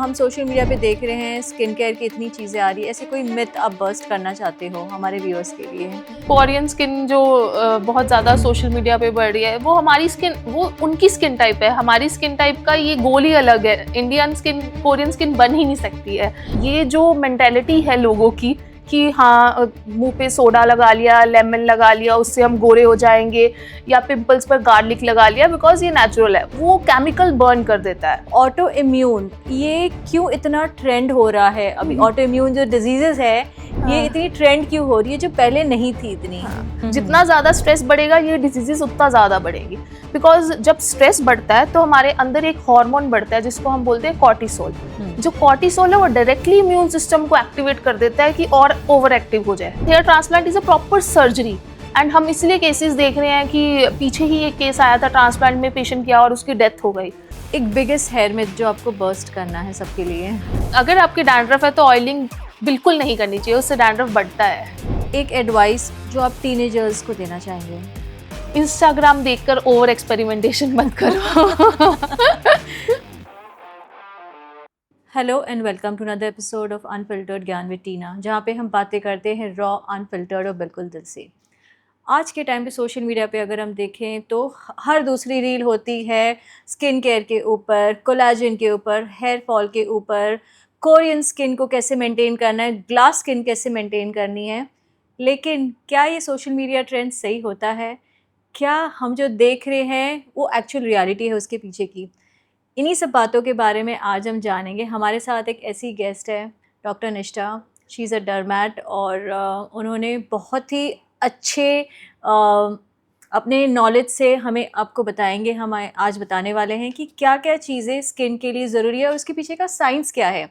हम social media पे देख रहे हैं स्किन केयर की इतनी चीज़ें आ रही है, ऐसे कोई मिथ आप बस्ट करना चाहते हो हमारे व्यूअर्स के लिए? कोरियन स्किन जो बहुत ज़्यादा सोशल मीडिया पे बढ़ रही है, वो हमारी स्किन, वो उनकी स्किन टाइप है। हमारी स्किन टाइप का ये गोल ही अलग है। इंडियन स्किन कोरियन स्किन बन ही नहीं सकती है। ये जो मेंटालिटी है लोगों की कि हाँ, मुंह पे सोडा लगा लिया, लेमन लगा लिया, उससे हम गोरे हो जाएंगे, या पिंपल्स पर गार्लिक लगा लिया बिकॉज ये नेचुरल है, वो केमिकल बर्न कर देता है। ऑटो इम्यून ये क्यों इतना ट्रेंड हो रहा है अभी? ऑटो इम्यून जो डिजीजेस है ये इतनी ट्रेंड क्यों हो रही है जो पहले नहीं थी इतनी? जितना ज़्यादा स्ट्रेस बढ़ेगा ये डिजीजेस उतना ज़्यादा बढ़ेंगी। बिकॉज जब स्ट्रेस बढ़ता है तो हमारे अंदर एक हार्मोन बढ़ता है जिसको हम बोलते हैं कॉर्टिसोल। जो कॉर्टिसोल है वो डायरेक्टली इम्यून सिस्टम को एक्टिवेट कर देता है कि और ओवर एक्टिव हो जाए। Hair transplant is a proper surgery and हम इसलिए केसेस देख रहे हैं कि पीछे ही एक केस आया था ट्रांसप्लांट में, पेशेंट किया और उसकी डेथ हो गई। एक बिगेस्ट हेयर मिथ जो आपको बस्ट करना है सबके लिए? अगर आपकी डैंड्रफ है तो ऑयलिंग बिल्कुल नहीं करनी चाहिए, उससे डैंड्रफ बढ़ता है। एक एडवाइस जो आप टीनेजर्स को देना चाहेंगे? इंस्टाग्राम देखकर ओवर एक्सपेरिमेंटेशन मत करो। Hello and welcome to another episode of unfiltered Gyan with Tina, जहाँ पे हम बातें करते हैं रॉ, अनफिल्टर्ड और बिल्कुल दिल से। आज के टाइम पे सोशल मीडिया पे अगर हम देखें तो हर दूसरी रील होती है स्किन केयर के ऊपर, कोलाजन के ऊपर, हेयर फॉल के ऊपर, कोरियन स्किन को कैसे मेंटेन करना है, ग्लास स्किन कैसे मेंटेन करनी है। लेकिन क्या ये सोशल मीडिया ट्रेंड सही होता है? क्या हम जो देख रहे हैं वो एक्चुअल रियलिटी है उसके पीछे की? इन्हीं सब बातों के बारे में आज हम जानेंगे। हमारे साथ एक ऐसी गेस्ट है, डॉक्टर निष्ठा। शी इज़ अ डर्मैट और उन्होंने बहुत ही अच्छे अपने नॉलेज से हमें आपको बताएंगे, हम आज बताने वाले हैं कि क्या क्या चीज़ें स्किन के लिए ज़रूरी है और उसके पीछे का साइंस क्या है।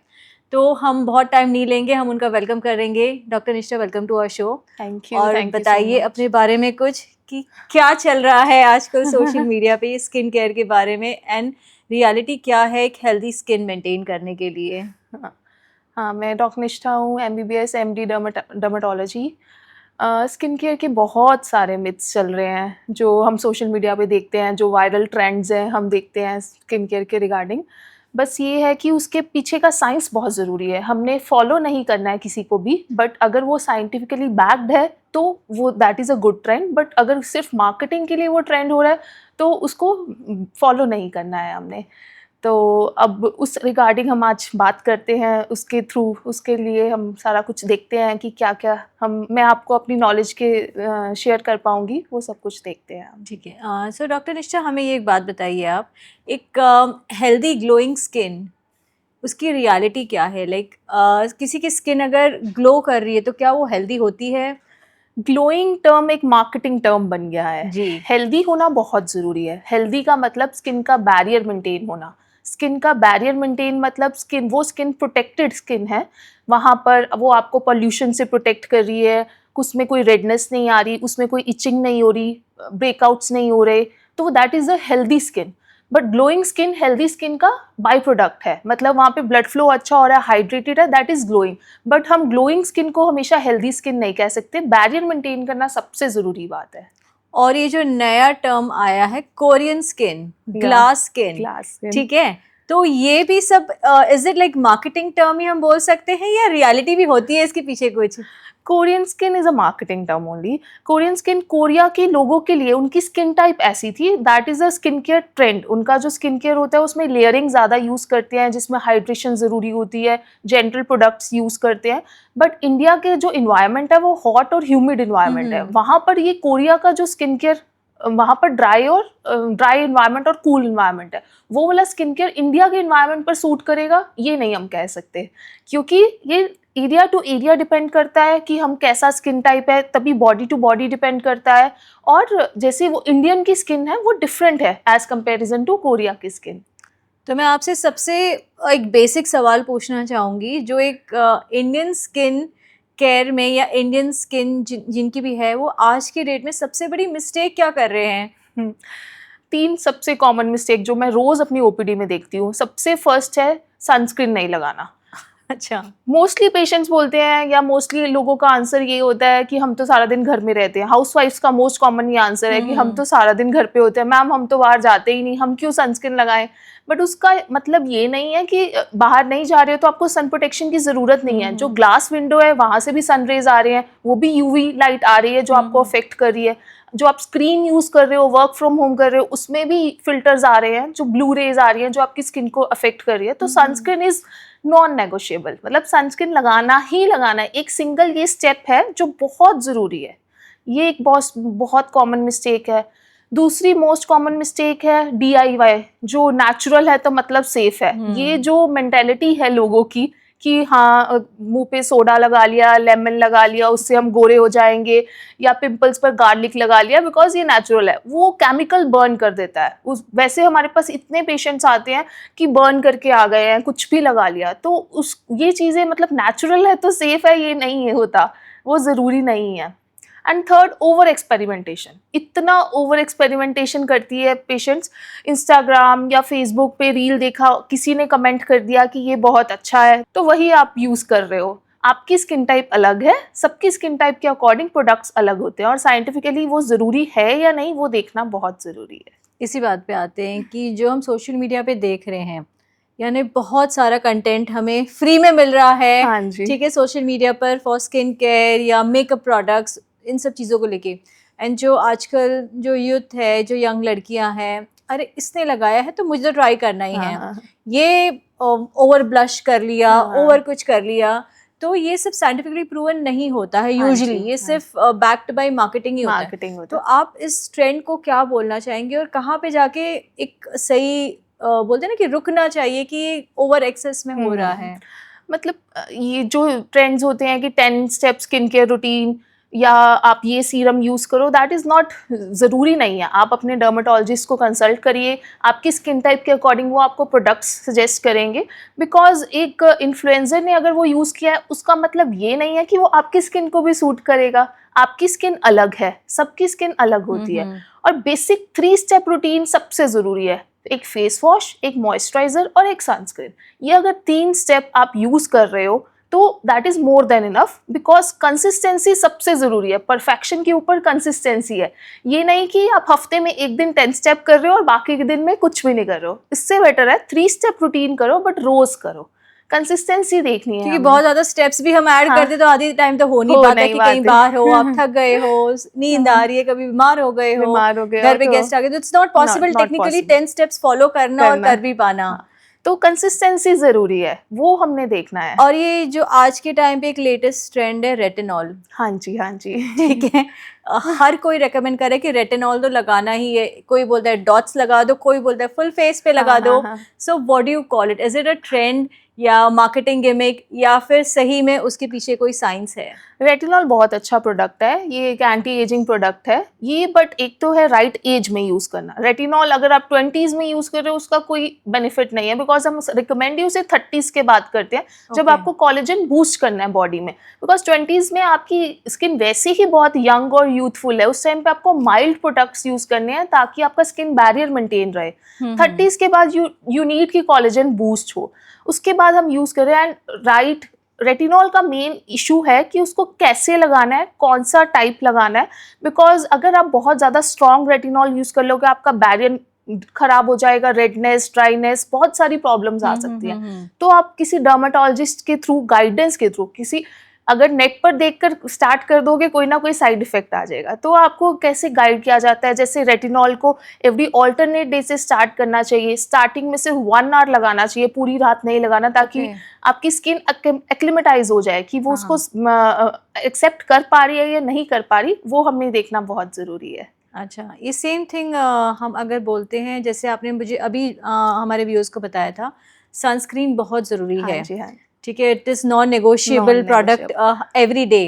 तो हम बहुत टाइम नहीं लेंगे, हम उनका वेलकम करेंगे। Doctor Nishtha, welcome to our show. Thank you. और बताइए अपने बारे में कुछ कि क्या चल रहा है आजकल सोशल मीडिया पे स्किन केयर के बारे में, एंड रियलिटी क्या है एक हेल्दी स्किन मेंटेन करने के लिए? हाँ, मैं डॉक्टर निष्ठा हूँ, MBBS MD dermatology. Skin care के बहुत सारे मिथ्स चल रहे हैं जो हम सोशल मीडिया पे देखते हैं, जो वायरल ट्रेंड्स हैं हम देखते हैं स्किन केयर के रिगार्डिंग। बस ये है कि उसके पीछे का साइंस बहुत ज़रूरी है। हमने फॉलो नहीं करना है किसी को भी, बट अगर वो साइंटिफिकली बैक्ड है तो वो that is a good trend. But अगर सिर्फ मार्केटिंग के लिए वो ट्रेंड हो रहा है तो उसको फॉलो नहीं करना है हमने। तो अब उस रिगार्डिंग हम आज बात करते हैं, उसके थ्रू, उसके लिए हम सारा कुछ देखते हैं कि क्या क्या मैं आपको अपनी नॉलेज के शेयर कर पाऊँगी, वो सब कुछ देखते हैं हम। ठीक है। सो डॉक्टर निष्ठा, हमें ये एक बात बताइए आप, एक हेल्दी ग्लोइंग स्किन, उसकी रियलिटी क्या है? लाइक किसी की स्किन अगर ग्लो कर रही है तो क्या वो हेल्दी होती है? ग्लोइंग टर्म एक मार्केटिंग टर्म बन गया है। जी। हेल्दी होना बहुत ज़रूरी है। हेल्दी का मतलब स्किन का बैरियर मेंटेन होना। स्किन का बैरियर मेंटेन मतलब स्किन प्रोटेक्टेड स्किन है। वहाँ पर वो आपको पॉल्यूशन से प्रोटेक्ट कर रही है, उसमें कोई रेडनेस नहीं आ रही, उसमें कोई इचिंग नहीं हो रही, ब्रेकआउट्स नहीं हो रहे, तो that is a healthy skin. But glowing skin healthy skin का बाई प्रोडक्ट है, मतलब वहाँ पे ब्लड फ्लो अच्छा हो रहा है, हाइड्रेटेड है, दैट इज़ ग्लोइंग। बट हम ग्लोइंग स्किन को हमेशा हेल्दी स्किन नहीं कह सकते। बैरियर मेंटेन करना सबसे ज़रूरी बात है। और ये जो नया टर्म आया है कोरियन स्किन, ग्लास स्किन, ठीक है, तो ये भी सब is it like marketing term ही हम बोल सकते हैं या रियलिटी भी होती है इसके पीछे कुछ? Korean skin is a marketing term only. Korean skin Korea के लोगों के लिए, उनकी स्किन टाइप ऐसी थी, that is a skin care trend. उनका जो स्किन केयर होता है उसमें लेयरिंग ज़्यादा यूज़ करते हैं, जिसमें हाइड्रेशन ज़रूरी होती है, जेंटल प्रोडक्ट्स यूज़ करते हैं। बट इंडिया के जो इन्वायरमेंट है वो हॉट और ह्यूमिड इन्वायरमेंट है। वहाँ पर ये कोरिया का जो स्किन केयर, वहाँ पर ड्राई इन्वायरमेंट और कूल इन्वायरमेंट है, वो वाला स्किन केयर इंडिया के इन्वायरमेंट पर सूट करेगा ये नहीं हम कह सकते, क्योंकि ये एरिया टू एरिया डिपेंड करता है कि हम कैसा स्किन टाइप है, तभी बॉडी टू बॉडी डिपेंड करता है। और जैसे वो इंडियन की स्किन है वो डिफरेंट है एज कंपेरिजन टू कोरिया की स्किन। तो मैं आपसे सबसे एक बेसिक सवाल पूछना चाहूँगी, जो एक इंडियन स्किन केयर में या इंडियन स्किन जिनकी भी है, वो आज के डेट में सबसे बड़ी मिस्टेक क्या कर रहे हैं? 3 सबसे कॉमन मिस्टेक जो मैं रोज़ अपनी OPD में देखती हूँ। सबसे फर्स्ट है सनस्क्रीन नहीं लगाना। अच्छा। मोस्टली पेशेंट्स बोलते हैं या मोस्टली लोगों का आंसर ये होता है कि हम तो सारा दिन घर में रहते हैं। हाउसवाइफ्स का मोस्ट कॉमन ये आंसर है कि हम तो सारा दिन घर पे होते हैं, मैम हम तो बाहर जाते ही नहीं, हम क्यों सनस्क्रीन लगाएं। बट उसका मतलब ये नहीं है कि बाहर नहीं जा रहे हो तो आपको सन प्रोटेक्शन की ज़रूरत नहीं है। जो ग्लास विंडो है वहाँ से भी सन रेज आ रहे हैं, वो भी यूवी लाइट आ रही है जो आपको अफेक्ट कर रही है। जो आप स्क्रीन यूज़ कर रहे हो, वर्क फ्रॉम होम कर रहे हो, उसमें भी फिल्टर्स आ रहे हैं जो ब्लू रेज आ रही हैं जो आपकी स्किन को अफेक्ट कर रही है। तो सनस्क्रीन इज़ नॉन नेगोशिएबल, मतलब सनस्क्रीन लगाना ही लगाना है। एक सिंगल ये स्टेप है जो बहुत ज़रूरी है। ये एक बहुत कॉमन मिस्टेक है। दूसरी मोस्ट कॉमन मिस्टेक है DIY, जो नेचुरल है तो मतलब सेफ है। ये जो मेंटेलिटी है लोगों की कि हाँ मुंह पे सोडा लगा लिया, लेमन लगा लिया, उससे हम गोरे हो जाएंगे, या पिंपल्स पर गार्लिक लगा लिया बिकॉज ये नेचुरल है, वो केमिकल बर्न कर देता है। वैसे हमारे पास इतने पेशेंट्स आते हैं कि बर्न करके आ गए हैं, कुछ भी लगा लिया। तो ये चीज़ें मतलब नेचुरल है तो सेफ है, ये नहीं है होता, वो ज़रूरी नहीं है। And third, over experimentation. इतना ओवर एक्सपेरिमेंटेशन करती है पेशेंट्स। इंस्टाग्राम या फेसबुक पे रील देखा, किसी ने कमेंट कर दिया कि ये बहुत अच्छा है, तो वही आप यूज़ कर रहे हो। आपकी स्किन टाइप अलग है, सबकी स्किन टाइप के अकॉर्डिंग प्रोडक्ट्स अलग होते हैं, और साइंटिफिकली वो ज़रूरी है या नहीं वो देखना बहुत ज़रूरी है। इसी बात पे आते हैं कि जो हम सोशल मीडिया पे देख रहे हैं, यानी बहुत सारा कंटेंट हमें फ्री में मिल रहा है। हाँ जी। ठीक है, सोशल मीडिया पर फॉर स्किन केयर या मेकअप प्रोडक्ट्स, इन सब चीज़ों को लेके। एंड जो आजकल जो यूथ है, जो यंग लड़कियां हैं, अरे इसने लगाया है तो मुझे तो ट्राई करना ही है। हाँ। ये ओवर ब्लश कर लिया, हाँ। ओवर कुछ कर लिया, तो ये सब साइंटिफिकली प्रूवन नहीं होता है हाँ यूजुअली। जी, ये हाँ। सिर्फ बैक्ड बाय मार्केटिंग ही होता है। मार्केटिंग होता तो है। आप इस ट्रेंड को क्या बोलना चाहेंगे, और कहाँ पे जाके एक सही बोलते हैं ना कि रुकना चाहिए कि ओवर एक्सेस में हो रहा है? मतलब ये जो ट्रेंड्स होते हैं कि 10 स्टेप स्किन केयर रूटीन या आप ये सीरम यूज़ करो, दैट इज़ नॉट, ज़रूरी नहीं है। आप अपने डर्मेटोलॉजिस्ट को कंसल्ट करिए, आपकी स्किन टाइप के अकॉर्डिंग वो आपको प्रोडक्ट्स सजेस्ट करेंगे। बिकॉज एक इन्फ्लुएंसर ने अगर वो यूज़ किया है, उसका मतलब ये नहीं है कि वो आपकी स्किन को भी सूट करेगा। आपकी स्किन अलग है, सबकी स्किन अलग होती है। और बेसिक 3 स्टेप रूटीन सबसे ज़रूरी है। एक फेस वॉश, एक मॉइस्चराइजर और एक सनस्क्रीन। ये अगर 3 स्टेप आप यूज़ कर रहे हो तो that is more than enough, because consistency सबसे ज़रूरी है। परफेक्शन के ऊपर कंसिस्टेंसी है। ये नहीं कि आप हफ्ते में एक दिन 10 स्टेप कर रहे हो और बाकी के दिन में कुछ भी नहीं कर रहे हो। इससे बेटर है 3 स्टेप रूटीन करो, बट रोज़ करो। कंसिस्टेंसी देखनी है क्योंकि हमें। बहुत ज़्यादा स्टेप्स भी हम ऐड हाँ। करते तो आधी टाइम तो हो नहीं हो पाता नहीं कि कहीं पाते। बाहर हो, आप थक गए हो, नींद आ रही है, कभी बीमार हो गए हो, बीमार हो गए घर हो पे तो गेस्ट आ गए, तो it's not possible not technically possible 10 steps follow करना और कर भी पाना। हाँ। तो कंसिस्टेंसी ज़रूरी है, वो हमने देखना है। और ये जो आज के टाइम पे एक लेटेस्ट ट्रेंड है रेटिनॉल, हाँ जी, हाँ जी। ठीक है। हर कोई रेकमेंड करे कि रेटिनॉल तो लगाना ही है। कोई बोलता है डॉट्स लगा दो, कोई बोलता है फुल फेस पे लगा हाँ, दो। हाँ, हाँ। So what do you call it? Is it a trend या मार्केटिंग गिमिक, या फिर सही में उसके पीछे कोई साइंस है? रेटिनॉल बहुत अच्छा प्रोडक्ट है, ये एक एंटी एजिंग प्रोडक्ट है ये। बट एक तो है राइट एज में यूज़ करना। रेटिनॉल अगर आप 20s में यूज़ कर रहे हो उसका कोई बेनिफिट नहीं है, बिकॉज हम रिकमेंड ही उसे 30s के बाद करते हैं, जब Okay. आपको कोलेजन बूस्ट करना है बॉडी में। बिकॉज 20s में आपकी स्किन वैसे ही बहुत यंग और यूथफुल है, उस टाइम पे आपको माइल्ड प्रोडक्ट्स यूज़ करने हैं ताकि आपका स्किन बैरियर मेंटेन रहे। 30s के बाद यू नीड की कोलेजन बूस्ट हो, उसके बाद हम यूज़ कर रहे हैं। राइट, रेटिनॉल का मेन इशू है कि उसको कैसे लगाना है, कौन सा टाइप लगाना है। बिकॉज अगर आप बहुत ज़्यादा स्ट्रॉन्ग रेटिनॉल यूज़ कर लोगे, आपका बैरियर खराब हो जाएगा, रेडनेस, ड्राइनेस, बहुत सारी प्रॉब्लम्स आ सकती हैं। तो आप किसी डर्मेटोलॉजिस्ट के थ्रू, गाइडेंस के थ्रू, किसी अगर नेट पर देखकर स्टार्ट कर दोगे कोई ना कोई साइड इफेक्ट आ जाएगा। तो आपको कैसे गाइड किया जाता है, जैसे रेटिनॉल को एवरी ऑल्टरनेट डे से स्टार्ट करना चाहिए। स्टार्टिंग में सिर्फ 1 आवर लगाना चाहिए, पूरी रात नहीं लगाना, ताकि आपकी स्किन एक्लिमेटाइज हो जाए कि वो उसको एक्सेप्ट कर पा रही है या नहीं कर पा रही, वो हमें देखना बहुत ज़रूरी है। अच्छा, ये सेम थिंग हम अगर बोलते हैं, जैसे आपने मुझे अभी हमारे व्यूअर्स को बताया था, सनस्क्रीन बहुत ज़रूरी हाँ है। जी, हाँ। ठीक है, it is non negotiable product every day.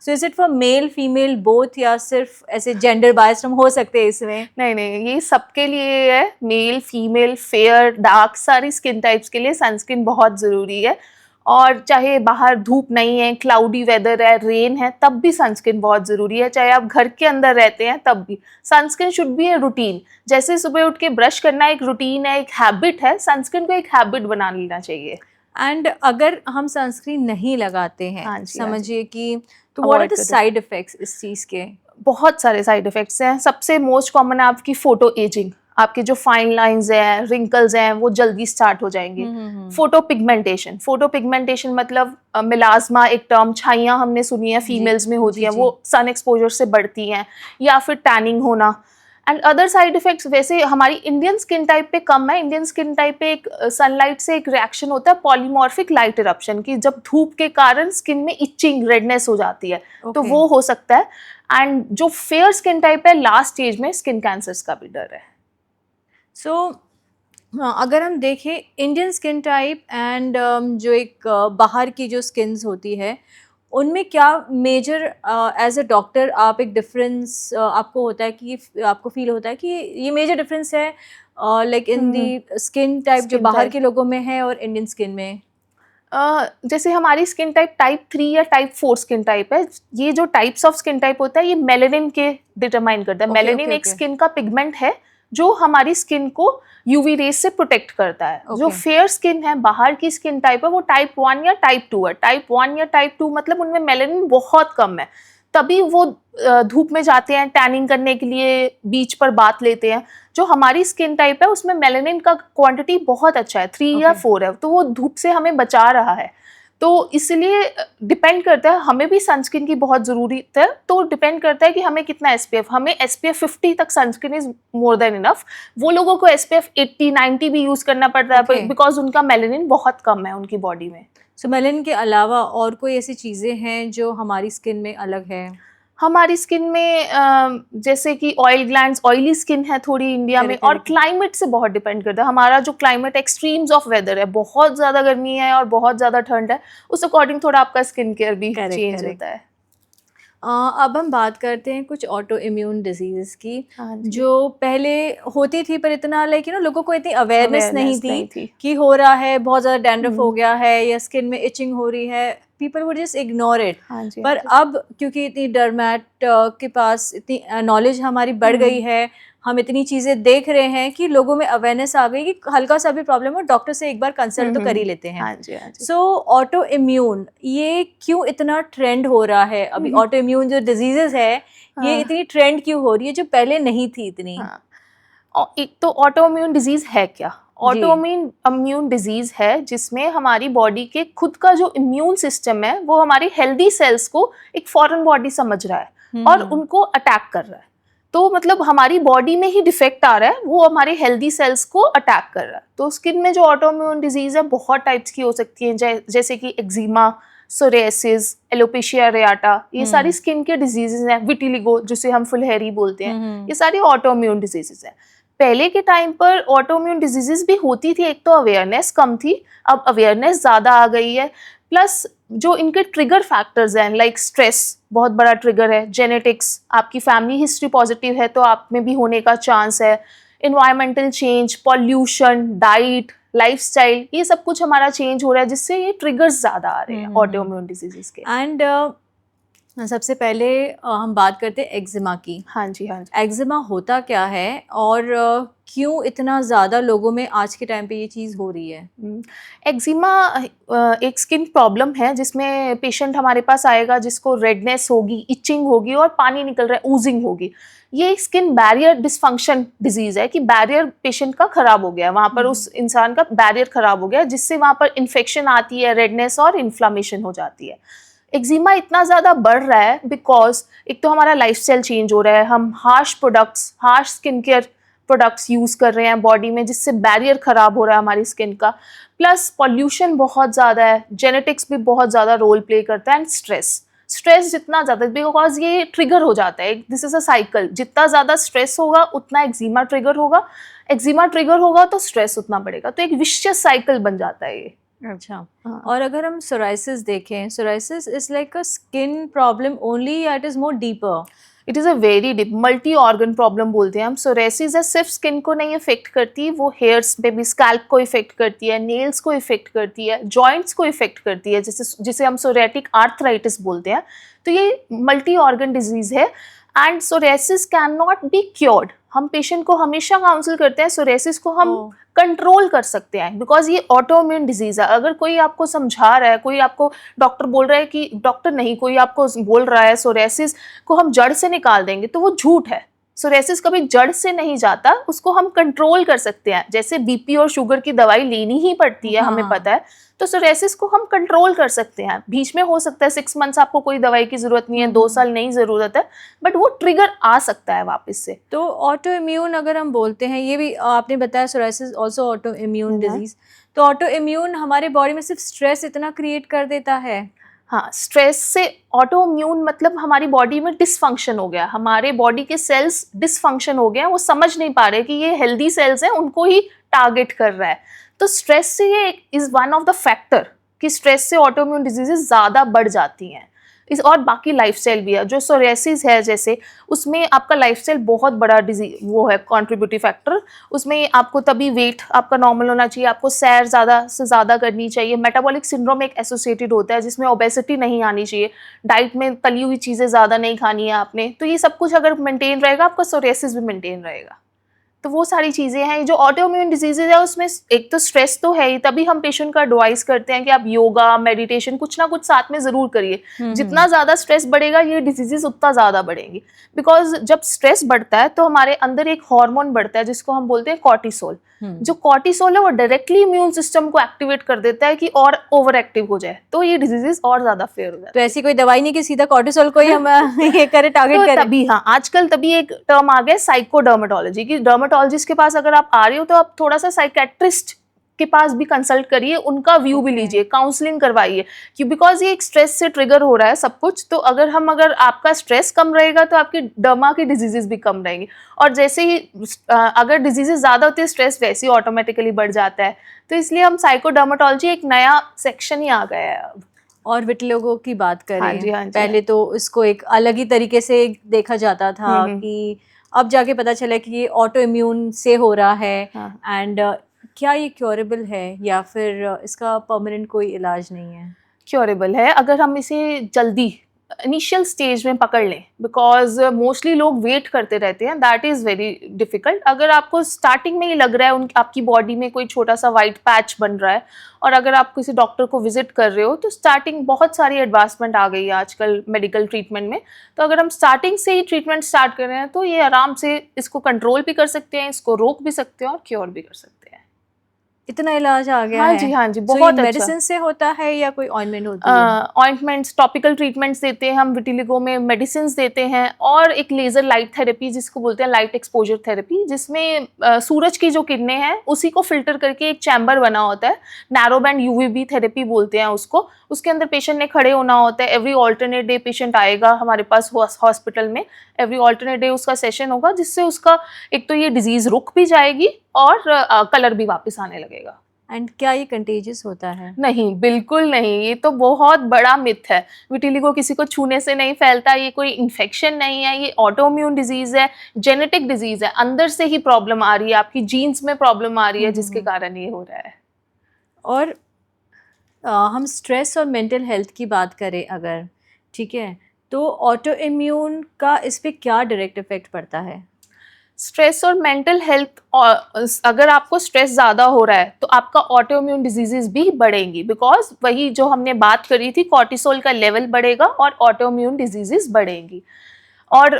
So is it for male female both, या सिर्फ ऐसे जेंडर बायस्ड हम हो सकते हैं इसमें? नहीं नहीं, ये सबके लिए है, मेल फीमेल फेयर डार्क सारी स्किन टाइप्स के लिए सनस्क्रीन बहुत ज़रूरी है। और चाहे बाहर धूप नहीं है, क्लाउडी वेदर है, रेन है, तब भी सनस्क्रीन बहुत ज़रूरी है। चाहे आप घर के अंदर रहते हैं तब भी sunscreen should be a routine. जैसे सुबह उठ के ब्रश करना एक रूटीन है, एक हैबिट है, सनस्क्रीन को एक हैबिट बना लेना चाहिए। एंड अगर हम सनस्क्रीन नहीं लगाते हैं, हाँ जी, हाँ जी। समझिए कि, तो व्हाट आर अवॉइड द करें। साइड इफेक्ट्स इस चीज़ के? बहुत सारे साइड इफ़ेक्ट्स हैं। सबसे मोस्ट कॉमन है आपकी फ़ोटो एजिंग। आपके जो फाइन लाइन्स हैं, रिंकल्स हैं, वो जल्दी स्टार्ट हो जाएँगे। फ़ोटो पिगमेंटेशन मतलब मेलाज़्मा एक टर्म, छाइयाँ हमने सुनी है, जी, फीमेल्स में होती जी, हैं, जी। वो सन एक्सपोज़र से बढ़ती हैं, या फिर टैनिंग होना। एंड अदर साइड इफ़ेक्ट्स वैसे हमारी इंडियन स्किन टाइप पे कम है। इंडियन स्किन टाइप पे एक सनलाइट से एक रिएक्शन होता है, पॉलीमॉर्फिक लाइट इरप्शन, कि जब धूप के कारण स्किन में इचिंग, रेडनेस हो जाती है, तो ओके। वो हो सकता है। एंड जो फेयर स्किन टाइप है, लास्ट स्टेज में स्किन कैंसर्स का भी डर है। सो अगर हम देखें इंडियन स्किन टाइप एंड जो एक बाहर की जो स्किन्स होती है, उनमें क्या मेजर एज अ डॉक्टर आप एक डिफरेंस आपको होता है कि आपको फील होता है कि ये मेजर डिफरेंस है like in the skin type जो स्किन बाहर टाइप के लोगों में है और इंडियन स्किन में? जैसे हमारी स्किन टाइप टाइप 3 या टाइप 4 स्किन टाइप है। ये जो टाइप्स ऑफ स्किन टाइप होता है, ये मेलेनिन के डिटरमाइन करता है। ओके, मेलेनिन ओके, एक ओके। स्किन का पिगमेंट है जो हमारी स्किन को यूवी रेज से प्रोटेक्ट करता है। जो ओके। फेयर स्किन है, बाहर की स्किन टाइप है, वो टाइप 1 या टाइप 2 है। टाइप 1 या टाइप 2 मतलब उनमें मेलेनिन बहुत कम है, तभी वो धूप में जाते हैं टैनिंग करने के लिए, बीच पर बात लेते हैं। जो हमारी स्किन टाइप है, उसमें मेलेनिन का क्वांटिटी बहुत अच्छा है, 3 या ओके। 4 है, तो वो धूप से हमें बचा रहा है। तो इसलिए डिपेंड करता है, हमें भी सनस्क्रीन की बहुत ज़रूरत है, तो डिपेंड करता है कि हमें कितना एसपीएफ, हमें एसपीएफ 50 तक sunscreen is more than enough. वो लोगों को एसपीएफ 80 90 भी यूज़ करना पड़ता है, ओके। बिकॉज उनका मेलेनिन बहुत कम है उनकी बॉडी में। सो मेलानिन के अलावा और कोई ऐसी चीज़ें हैं जो हमारी स्किन में अलग है? हमारी स्किन में जैसे कि ऑयल ग्लैंड्स, ऑयली स्किन है थोड़ी इंडिया में, करेक्ट, और करेक्ट। क्लाइमेट से बहुत डिपेंड करता है। हमारा जो क्लाइमेट, एक्सट्रीम्स ऑफ वेदर है, बहुत ज़्यादा गर्मी है और बहुत ज़्यादा ठंड है, उस अकॉर्डिंग थोड़ा आपका स्किन केयर भी करेक्ट, चेंज करेक्ट। होता है। अब हम बात करते हैं कुछ ऑटो इम्यून डिजीज़ की, हाँ जी। जो पहले होती थी पर इतना लाइक लोगों को इतनी अवेयरनेस नहीं अवेयरनेस थी नहीं थी। कि हो रहा है, बहुत ज़्यादा डैंड्रफ हो हुँ। गया है या स्किन में इचिंग हो रही है, people would just ignore it. हाँ जी, हाँ पर जी। अब क्योंकि इतनी डर्मैट के पास इतनी नॉलेज हमारी बढ़ गई हुँ। है, हम इतनी चीज़ें देख रहे हैं कि लोगों में अवेयरनेस आ गई कि हल्का सा भी प्रॉब्लम हो, डॉक्टर से एक बार कंसल्ट तो कर ही लेते हैं। हाँ जी, हाँ जी। सो ऑटो इम्यून ये क्यों इतना ट्रेंड हो रहा है अभी? ऑटो इम्यून जो डिजीजेस है, ये हाँ, इतनी ट्रेंड क्यों हो रही है जो पहले नहीं थी इतनी? हाँ। एक तो ऑटोइम्यून डिजीज़ है क्या? जी। ऑटोइम्यून इम्यून डिजीज़ है जिसमें हमारी बॉडी के खुद का जो इम्यून सिस्टम है, वो हमारी हेल्दी सेल्स को एक फॉरेन बॉडी समझ रहा है और हम्म। उनको अटैक कर रहा है। तो मतलब हमारी बॉडी में ही डिफेक्ट आ रहा है, वो हमारे हेल्दी सेल्स को अटैक कर रहा है। तो स्किन में जो ऑटोइम्यून डिजीज़ है, बहुत टाइप्स की हो सकती हैं, जैसे कि एक्जिमा, सोरियासिस, एलोपेशिया एरियाटा, ये सारी स्किन के डिजीजेज हैं। विटिलिगो, जिसे हम फुलहरी बोलते हैं, हम्म। ये सारी ऑटोइम्यून डिजीजेज हैं। पहले के टाइम पर ऑटोइम्यून डिजीजेस भी होती थी, एक तो अवेयरनेस कम थी, अब अवेयरनेस ज़्यादा आ गई है। प्लस जो इनके ट्रिगर फैक्टर्स हैं, लाइक स्ट्रेस बहुत बड़ा ट्रिगर है, जेनेटिक्स, आपकी फैमिली हिस्ट्री पॉजिटिव है तो आप में भी होने का चांस है, environmental change, pollution, diet, lifestyle, ये सब कुछ हमारा चेंज हो रहा है, जिससे ये ट्रिगर्स ज़्यादा आ रहे हैं ऑटोइम्यून डिजीजेस के। एंड सबसे पहले हम बात करते हैं एक्जिमा की। हाँ जी, हाँ जी। एक्जिमा होता क्या है और क्यों इतना ज़्यादा लोगों में आज के टाइम पे ये चीज़ हो रही है? एक्जिमा एक स्किन प्रॉब्लम है जिसमें पेशेंट हमारे पास आएगा जिसको रेडनेस होगी, इचिंग होगी और पानी निकल रहा है, ऊजिंग होगी। ये एक स्किन बैरियर डिसफंक्शन डिजीज़ है कि बैरियर पेशेंट का ख़राब हो गया है, वहाँ पर उस इंसान का बैरियर ख़राब हो गया है, जिससे वहाँ पर इन्फेक्शन आती है, रेडनेस और इन्फ्लामेशन हो जाती है। एक्जिमा इतना ज़्यादा बढ़ रहा है बिकॉज एक तो हमारा लाइफस्टाइल चेंज हो रहा है, हम harsh products, harsh skin care products use कर रहे हैं बॉडी में, जिससे बैरियर ख़राब हो रहा है हमारी स्किन का। प्लस पॉल्यूशन बहुत ज़्यादा है, जेनेटिक्स भी बहुत ज़्यादा रोल प्ले करता है, एंड स्ट्रेस जितना ज़्यादा, बिकॉज ये ट्रिगर हो जाता है, दिस इज़ अ साइकिल, जितना ज़्यादा स्ट्रेस होगा उतना एक्जिमा ट्रिगर होगा, एक्जिमा ट्रिगर होगा तो स्ट्रेस उतना बढ़ेगा, तो एक विशियस साइकिल बन जाता है ये। अच्छा। हाँ। और अगर हम सोराइसिस देखें, psoriasis is like a skin problem only या it is more deeper? It is a very deep multi organ problem बोलते हैं हम। सोरेसिस है, सिर्फ स्किन को नहीं इफेक्ट करती, वो हेयर्स पे भी, स्कैल्प को इफेक्ट करती है, नेल्स को इफेक्ट करती है, जॉइंट्स को इफेक्ट करती है, जिसे हम सोरेटिक आर्थराइटिस बोलते हैं। तो ये मल्टी ऑर्गन डिजीज़ है। And psoriasis can not be cured. हम पेशेंट को हमेशा काउंसिल करते हैं, सोरेसिस को हम ओह। कंट्रोल कर सकते हैं, बिकॉज ये ऑटोइम्यून डिजीज है। अगर कोई आपको समझा रहा है, कोई आपको डॉक्टर बोल रहा है कि डॉक्टर नहीं, कोई आपको बोल रहा है सोरेसिस को हम जड़ से निकाल देंगे, तो वो झूठ है। सोरेसिस कभी जड़ से नहीं जाता, उसको हम कंट्रोल कर सकते हैं। जैसे बीपी और शुगर की दवाई लेनी ही पड़ती है, हमें हाँ। पता है, तो सोरेसिस को हम कंट्रोल कर सकते हैं। बीच में हो सकता है 6 मंथ्स आपको कोई दवाई की जरूरत नहीं है, 2 साल नहीं जरूरत है, बट वो ट्रिगर आ सकता है वापस से। तो ऑटो इम्यून अगर हम बोलते हैं, ये भी आपने बताया psoriasis also auto immune disease, तो ऑटो इम्यून हमारे बॉडी में सिर्फ स्ट्रेस इतना क्रिएट कर देता है? हाँ, स्ट्रेस से ऑटो इम्यून मतलब हमारी बॉडी में डिसफंक्शन हो गया, हमारे बॉडी के सेल्स डिसफंक्शन हो गए हैं, वो समझ नहीं पा रहे कि ये हेल्दी सेल्स हैं, उनको ही टारगेट कर रहा है। तो स्ट्रेस से ये is one of the factor कि स्ट्रेस से ऑटो इम्यून डिजीजेस ज़्यादा बढ़ जाती हैं। इस और बाकी लाइफस्टाइल भी है, जो सोरियासिस है जैसे, उसमें आपका लाइफस्टाइल बहुत बड़ा डिजीज वो है कंट्रीब्यूटिव फैक्टर। उसमें आपको तभी वेट आपका नॉर्मल होना चाहिए, आपको सैर ज़्यादा से ज़्यादा करनी चाहिए, मेटाबॉलिक सिंड्रोम एक एसोसिएटेड होता है जिसमें ओबेसिटी नहीं आनी चाहिए, डाइट में तली हुई चीज़ें ज़्यादा नहीं खानी है आपने। तो ये सब कुछ अगर मेंटेन रहेगा, आपका सोरियासिस भी मेंटेन रहेगा। तो वो सारी चीज़ें हैं। जो ऑटो इम्यून डिजीजेज है उसमें एक तो स्ट्रेस तो है ही, तभी हम पेशेंट का एडवाइस करते हैं कि आप योगा, मेडिटेशन कुछ ना कुछ साथ में ज़रूर करिए। जितना ज़्यादा स्ट्रेस बढ़ेगा, ये डिजीजेज उतना ज़्यादा बढ़ेंगी। बिकॉज जब स्ट्रेस बढ़ता है तो हमारे अंदर एक हार्मोन बढ़ता है जिसको हम बोलते हैं कॉर्टिसोल। जो कॉर्टिसोल है वो डायरेक्टली इम्यून सिस्टम को एक्टिवेट कर देता है कि और ओवर एक्टिव हो जाए, तो ये डिजीजेस और ज़्यादा फेयर हो जाए। तो ऐसी कोई दवाई नहीं कि सीधा कॉर्टिसोल को ही हम ये करें, टारगेट तो करें? तभी हाँ, आजकल तभी एक टर्म आ गया साइकोडर्मेटोलॉजी की। डर्मेटोलॉजिस्ट के पास अगर आप आ रहे हो तो आप थोड़ा सा साइकेट्रिस्ट के पास भी कंसल्ट करिए, उनका व्यू भी लीजिए, काउंसलिंग करवाइए, कि बिकॉज ये एक स्ट्रेस से ट्रिगर हो रहा है सब कुछ। तो अगर आपका स्ट्रेस कम रहेगा तो आपकी डर्मा की डिजीजेस भी कम रहेंगी। और जैसे ही अगर डिजीजेस ज़्यादा होती है, स्ट्रेस वैसे ही ऑटोमेटिकली बढ़ जाता है। तो इसलिए हम साइकोडर्मेटोलॉजी एक नया सेक्शन ही आ गया है अब। और विटिलिगो की बात करें, हाँ जी, हाँ जी, पहले तो इसको एक अलग ही तरीके से देखा जाता था कि अब जाके पता चला कि ये ऑटो इम्यून से हो रहा है। एंड क्या ये क्योरेबल है या फिर इसका परमानेंट कोई इलाज नहीं है? क्योरेबल है अगर हम इसे जल्दी इनिशियल स्टेज में पकड़ लें, बिकॉज मोस्टली लोग वेट करते रहते हैं, दैट इज़ वेरी डिफ़िकल्ट। अगर आपको स्टार्टिंग में ही लग रहा है आपकी बॉडी में कोई छोटा सा वाइट पैच बन रहा है, और अगर आप किसी डॉक्टर को विजिट कर रहे हो, तो स्टार्टिंग बहुत सारी एडवांसमेंट आ गई है आजकल मेडिकल ट्रीटमेंट में। तो अगर हम स्टार्टिंग से ही ट्रीटमेंट स्टार्ट कर रहे हैं तो ये आराम से इसको कंट्रोल भी कर सकते हैं, इसको रोक भी सकते हैं और क्योर भी कर सकते हैं। इतना इलाज आ गया हाँ है? जी, हाँ जी, So बहुत ये अच्छा। मेडिसिन से होता है या कोई ऑइंटमेंट होती है? ऑइंटमेंट्स, टॉपिकल ट्रीटमेंट्स देते हैं हम विटिलिगो में, मेडिसिन देते हैं, और एक लेज़र लाइट थेरेपी जिसको बोलते हैं लाइट एक्सपोजर थेरेपी, जिसमें सूरज की जो किरणें हैं उसी को फिल्टर करके एक चैम्बर बना होता है, नैरो बैंड यूवीबी थेरेपी बोलते हैं उसको। उसके अंदर पेशेंट ने खड़े होना होता है। एवरी ऑल्टरनेट डे पेशेंट आएगा हमारे पास हॉस्पिटल में, एवरी ऑल्टरनेट डे उसका सेशन होगा, जिससे उसका एक तो ये डिजीज़ रुक भी जाएगी और कलर भी वापस आने लगेगा। एंड क्या ये कंटेजियस होता है? नहीं, बिल्कुल नहीं, ये तो बहुत बड़ा मिथ है। विटिलिगो किसी को छूने से नहीं फैलता, ये कोई इन्फेक्शन नहीं है, ये ऑटोइम्यून डिजीज़ है, जेनेटिक डिजीज़ है, अंदर से ही प्रॉब्लम आ रही है, आपकी जीन्स में प्रॉब्लम आ रही है जिसके कारण ये हो रहा है। और हम स्ट्रेस और मेंटल हेल्थ की बात करें अगर, ठीक है, तो ऑटो इम्यून का इस पे क्या डायरेक्ट इफेक्ट पड़ता है? स्ट्रेस और मेंटल हेल्थ, अगर आपको स्ट्रेस ज़्यादा हो रहा है तो आपका ऑटोइम्यून डिजीजेज भी बढ़ेंगी, बिकॉज वही जो हमने बात करी थी, कॉर्टिसोल का लेवल बढ़ेगा और ऑटोइम्यून डिजीजेज बढ़ेंगी। और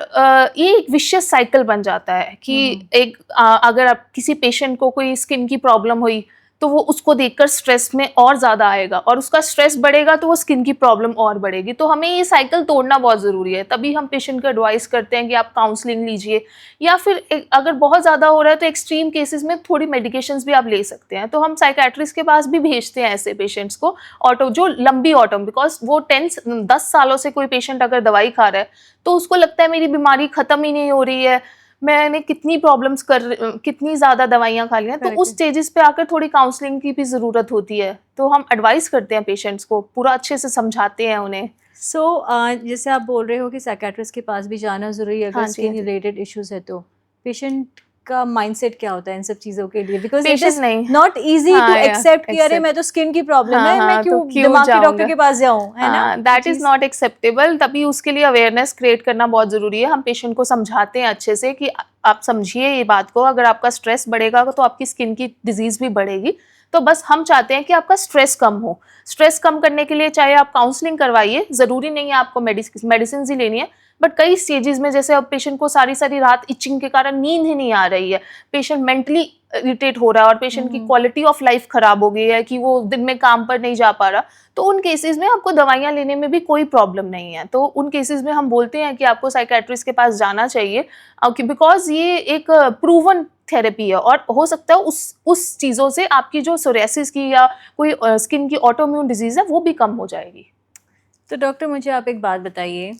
ये एक विशियस साइकिल बन जाता है कि अगर आप किसी पेशेंट को कोई स्किन की प्रॉब्लम हुई तो वो उसको देखकर स्ट्रेस में और ज़्यादा आएगा, और उसका स्ट्रेस बढ़ेगा तो वो स्किन की प्रॉब्लम और बढ़ेगी। तो हमें ये साइकिल तोड़ना बहुत ज़रूरी है, तभी हम पेशेंट को एडवाइस करते हैं कि आप काउंसलिंग लीजिए, या फिर अगर बहुत ज़्यादा हो रहा है तो एक्सट्रीम केसेस में थोड़ी मेडिकेशंस भी आप ले सकते हैं। तो हम साइकेट्रिस्ट के पास भी भेजते हैं ऐसे पेशेंट्स को, जो लंबी ऑटम, बिकॉज वो 10 सालों से कोई पेशेंट अगर दवाई खा रहा है तो उसको लगता है मेरी बीमारी ख़त्म ही नहीं हो रही है, मैंने कितनी ज़्यादा दवाइयाँ खा ली हैं, तो उस स्टेजेस पे आकर थोड़ी काउंसलिंग की भी ज़रूरत होती है। तो हम एडवाइस करते हैं पेशेंट्स को, पूरा अच्छे से समझाते हैं उन्हें। जैसे आप बोल रहे हो कि साइकेट्रिस्ट के पास भी जाना ज़रूरी है अगर हाँ जी, स्किन हाँ जी। रिलेटेड इश्यूज है, तो पेशेंट का माइंडसेट क्या होता है इन सब चीजों के लिए? बिकॉज इट पेशेंस इज नहीं। नॉट इजी टू हाँ, एक्सेप्ट कि अरे एक्सेप्ट। मैं तो स्किन की प्रॉब्लम हाँ, है, मैं हाँ, क्यों तो क्यों दिमाग के डॉक्टर जाऊँगा? के पास जाऊं, है ना? हाँ, ये दैट इज़ चीज नॉट एक्सेप्टेबल। तभी उसके लिए अवेयरनेस क्रिएट करना बहुत ज़रूरी है। हम पेशेंट को समझाते हैं अच्छे से कि आप समझिए ये बात को, अगर आपका स्ट्रेस बढ़ेगा तो आपकी स्किन की डिजीज़ भी बढ़ेगी। तो बस हम चाहते हैं कि आपका स्ट्रेस कम हो। स्ट्रेस कम करने के लिए चाहे आप काउंसलिंग करवाइए, ज़रूरी नहीं है आपको मेडिसिन्स ही लेनी है, बट कई स्टेजेस में जैसे अब पेशेंट को सारी-सारी रात इचिंग के कारण नींद ही नहीं आ रही है, पेशेंट मेंटली इरिटेट हो रहा है और पेशेंट की क्वालिटी ऑफ लाइफ खराब हो गई है कि वो दिन में काम पर नहीं जा पा रहा, तो उन केसेस में आपको दवाइयाँ लेने में भी कोई प्रॉब्लम नहीं है। तो उन केसेस में हम बोलते हैं कि आपको साइकियाट्रिस्ट के पास जाना चाहिए, बिकॉज़ ये एक प्रूवन थेरेपी है और हो सकता है उस चीज़ों से आपकी जो सोरियासिस की या कोई स्किन की ऑटोइम्यून डिजीज़ है वो भी कम हो जाएगी। तो डॉक्टर मुझे आप एक बात बताइए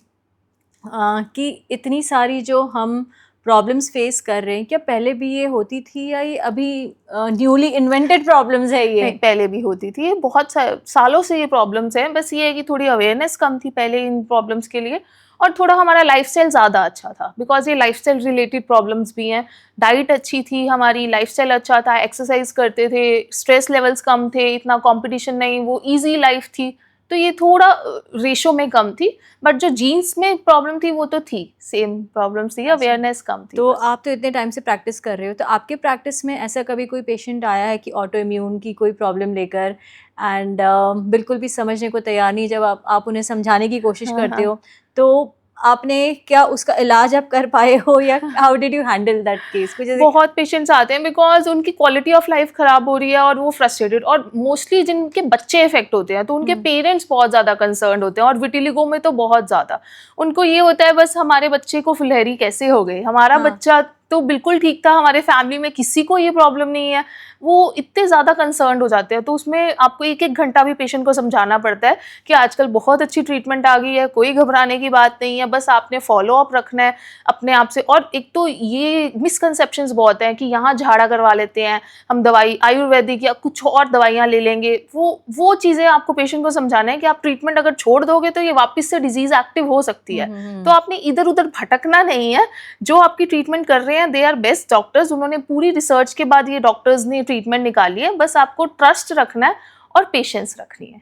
कि इतनी सारी जो हम प्रॉब्लम्स फेस कर रहे हैं, क्या पहले भी ये होती थी या ये अभी न्यूली इन्वेंटेड प्रॉब्लम्स है ये? नहीं, पहले भी होती थी, ये बहुत सालों से ये प्रॉब्लम्स हैं, बस ये है कि थोड़ी अवेयरनेस कम थी पहले इन प्रॉब्लम्स के लिए और थोड़ा हमारा लाइफस्टाइल ज़्यादा अच्छा था, बिकॉज़ ये लाइफस्टाइल रिलेटेड प्रॉब्लम्स भी हैं। डाइट अच्छी थी हमारी, लाइफस्टाइल अच्छा था, एक्सरसाइज करते थे, स्ट्रेस लेवल्स कम थे, इतना कॉम्पिटिशन नहीं, वो ईज़ी लाइफ थी, तो ये थोड़ा रेशो में कम थी, बट जो जीन्स में प्रॉब्लम थी वो तो थी, सेम प्रॉब्लम्स थी, अवेयरनेस कम थी तो बस। आप तो इतने टाइम से प्रैक्टिस कर रहे हो, तो आपके प्रैक्टिस में ऐसा कभी कोई पेशेंट आया है कि ऑटो इम्यून की कोई प्रॉब्लम लेकर एंड बिल्कुल भी समझने को तैयार नहीं, जब आप उन्हें समझाने की कोशिश हाँ, करते हाँ। हो, तो आपने क्या उसका इलाज आप कर पाए हो या how did you handle that case? कुछ ऐसे बहुत पेशेंट्स आते हैं बिकॉज़ उनकी क्वालिटी ऑफ लाइफ खराब हो रही है और वो फ्रस्ट्रेटेड, और मोस्टली जिनके बच्चे इफेक्ट होते हैं तो उनके पेरेंट्स बहुत ज़्यादा कंसर्न्ड होते हैं, और विटिलिगो में तो बहुत ज़्यादा। उनको ये होता है बस हमारे बच्चे को फुलहरी कैसे हो गई, हमारा हाँ। बच्चा तो बिल्कुल ठीक था, हमारे फैमिली में किसी को ये प्रॉब्लम नहीं है, वो इतने ज़्यादा कंसर्न्ड हो जाते हैं। तो उसमें आपको 1-1 घंटा भी पेशेंट को समझाना पड़ता है कि आजकल बहुत अच्छी ट्रीटमेंट आ गई है, कोई घबराने की बात नहीं है, बस आपने फॉलो अप रखना है अपने आप से। और एक तो ये मिसकंसेप्शंस बहुत हैं कि यहाँ झाड़ा करवा लेते हैं, हम दवाई आयुर्वेदिक या कुछ और दवाइयाँ ले लेंगे, वो चीज़ें आपको पेशेंट को समझाना है कि आप ट्रीटमेंट अगर छोड़ दोगे तो ये वापस से डिजीज़ एक्टिव हो सकती है। तो आपने इधर-उधर भटकना नहीं है, जो आपकी ट्रीटमेंट कर रहे हैं दे आर बेस्ट डॉक्टर्स, उन्होंने पूरी रिसर्च के बाद ये डॉक्टर्स ने ट्रीटमेंट निकाली है, बस आपको ट्रस्ट रखना है और पेशेंस रखनी है।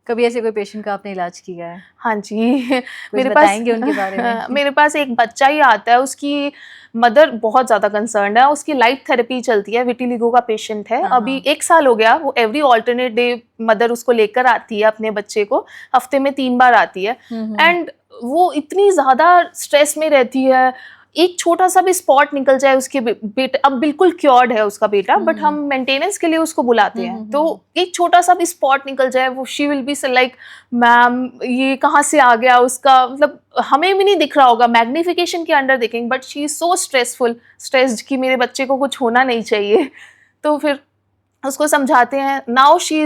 कभी ऐसे कोई पेशेंट का आपने इलाज किया है? हाँ जी। कुछ मेरे पास बताएंगे उनके बारे में? मेरे पास एक बच्चा ही आता है, उसकी मदर बहुत ज़्यादा कंसर्न्ड है, उसकी लाइट थेरेपी चलती है, विटिलिगो का पेशेंट है, हाँ, अभी हाँ। 1 साल हो गया, वो एवरी अल्टरनेट डे मदर उसको लेकर आती है अपने बच्चे को, हफ्ते में 3 बार आती है, एंड वो इतनी ज़्यादा स्ट्रेस में रहती है, एक छोटा-सा भी स्पॉट निकल जाए उसके बेटे, अब बिल्कुल क्योर्ड है उसका बेटा, बट हम मेंटेनेंस के लिए उसको बुलाते हैं, तो एक छोटा-सा भी स्पॉट निकल जाए, वो she will be like ma'am ये कहाँ से आ गया उसका, मतलब हमें भी नहीं दिख रहा होगा, मैग्नीफिकेशन के अंडर देखेंगे, but she is so stressed कि मेरे बच्चे को कुछ होना नहीं चाहिए। तो फिर उसको समझाते हैं, नाउ शी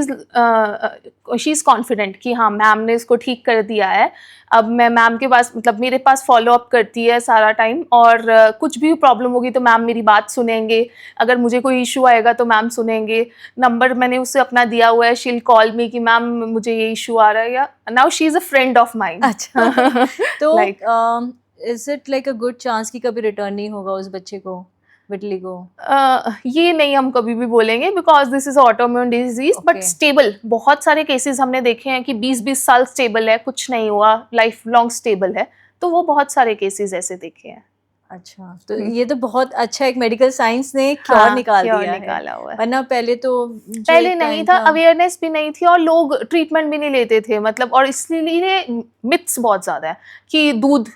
इज़ कॉन्फिडेंट कि हाँ मैम ने इसको ठीक कर दिया है, अब मैं मैम के पास, मतलब मेरे पास फॉलो अप करती है सारा टाइम, और कुछ भी प्रॉब्लम होगी तो मैम मेरी बात सुनेंगे, अगर मुझे कोई इशू आएगा तो मैम सुनेंगे, नंबर मैंने उससे अपना दिया हुआ है, शी विल कॉल मी कि मैम मुझे ये इशू आ रहा है, या now she is a friend of mine. अच्छा। तो like is it like a good chance कि कभी रिटर्न नहीं होगा उस बच्चे को विटिलिगो? ये नहीं हम कभी भी बोलेंगे, because this is autoimmune disease, but Okay. Stable, बहुत सारे केसेस हमने देखे हैं कि 20-20 साल स्टेबल है, कुछ नहीं हुआ, लाइफ लॉन्ग स्टेबल है, तो वो बहुत सारे केसेस ऐसे देखे हैं। अच्छा, तो ये तो बहुत अच्छा, एक मेडिकल साइंस ने क्योर निकाल क्योर दिया है, निकाला हुआ है। वरना पहले तो जो पहले एक नहीं टाइम था, अवेयरनेस भी नहीं थी और लोग ट्रीटमेंट भी नहीं लेते थे, मतलब, और इसलिए मिथ्स बहुत ज्यादा है कि दूध,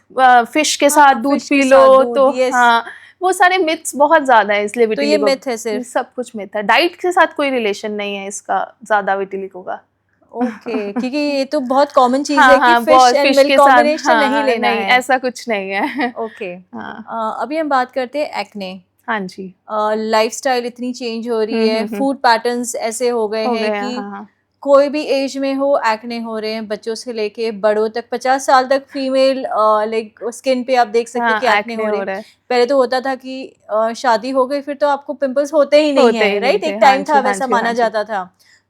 फिश के साथ दूध फिश पी के लो साथ दूध, तो yes. हाँ, वो सारे मिथ्स बहुत ज्यादा है, इसलिए तो ये विटिलिगो मिथ है सिर्फ? सब कुछ मिथ है, डाइट के साथ कोई रिलेशन नहीं है इसका ज्यादा विटिलिगो का। ओके, क्योंकि ये तो बहुत कॉमन चीज हाँ है कि हाँ, फिश बहुत एंड फिश मिल्क के साथ, कॉम्बिनेशन नहीं हाँ लेना नहीं, है। ऐसा कुछ नहीं है। ओके, हाँ अभी हम बात करते हैं एक्ने। हाँ जी, लाइफस्टाइल इतनी चेंज हो रही है, हम्म। फूड पैटर्न्स ऐसे हो गए हो हैं गया, कि हाँ हाँ कोई भी एज में हो एक्ने हो रहे हैं, बच्चों से लेके बड़ों तक, 50 साल तक फीमेल लाइक स्किन पे आप देख सकते हैं कि हाँ, एक्ने एक्ने हो रहे हो हैं। रहा है, पहले तो होता था कि शादी हो गई फिर तो आपको पिंपल्स होते ही नहीं होते है, ही नहीं राइट? थे, एक हाँ टाइम था जी हाँ वैसा जी हाँ माना जी। जाता था,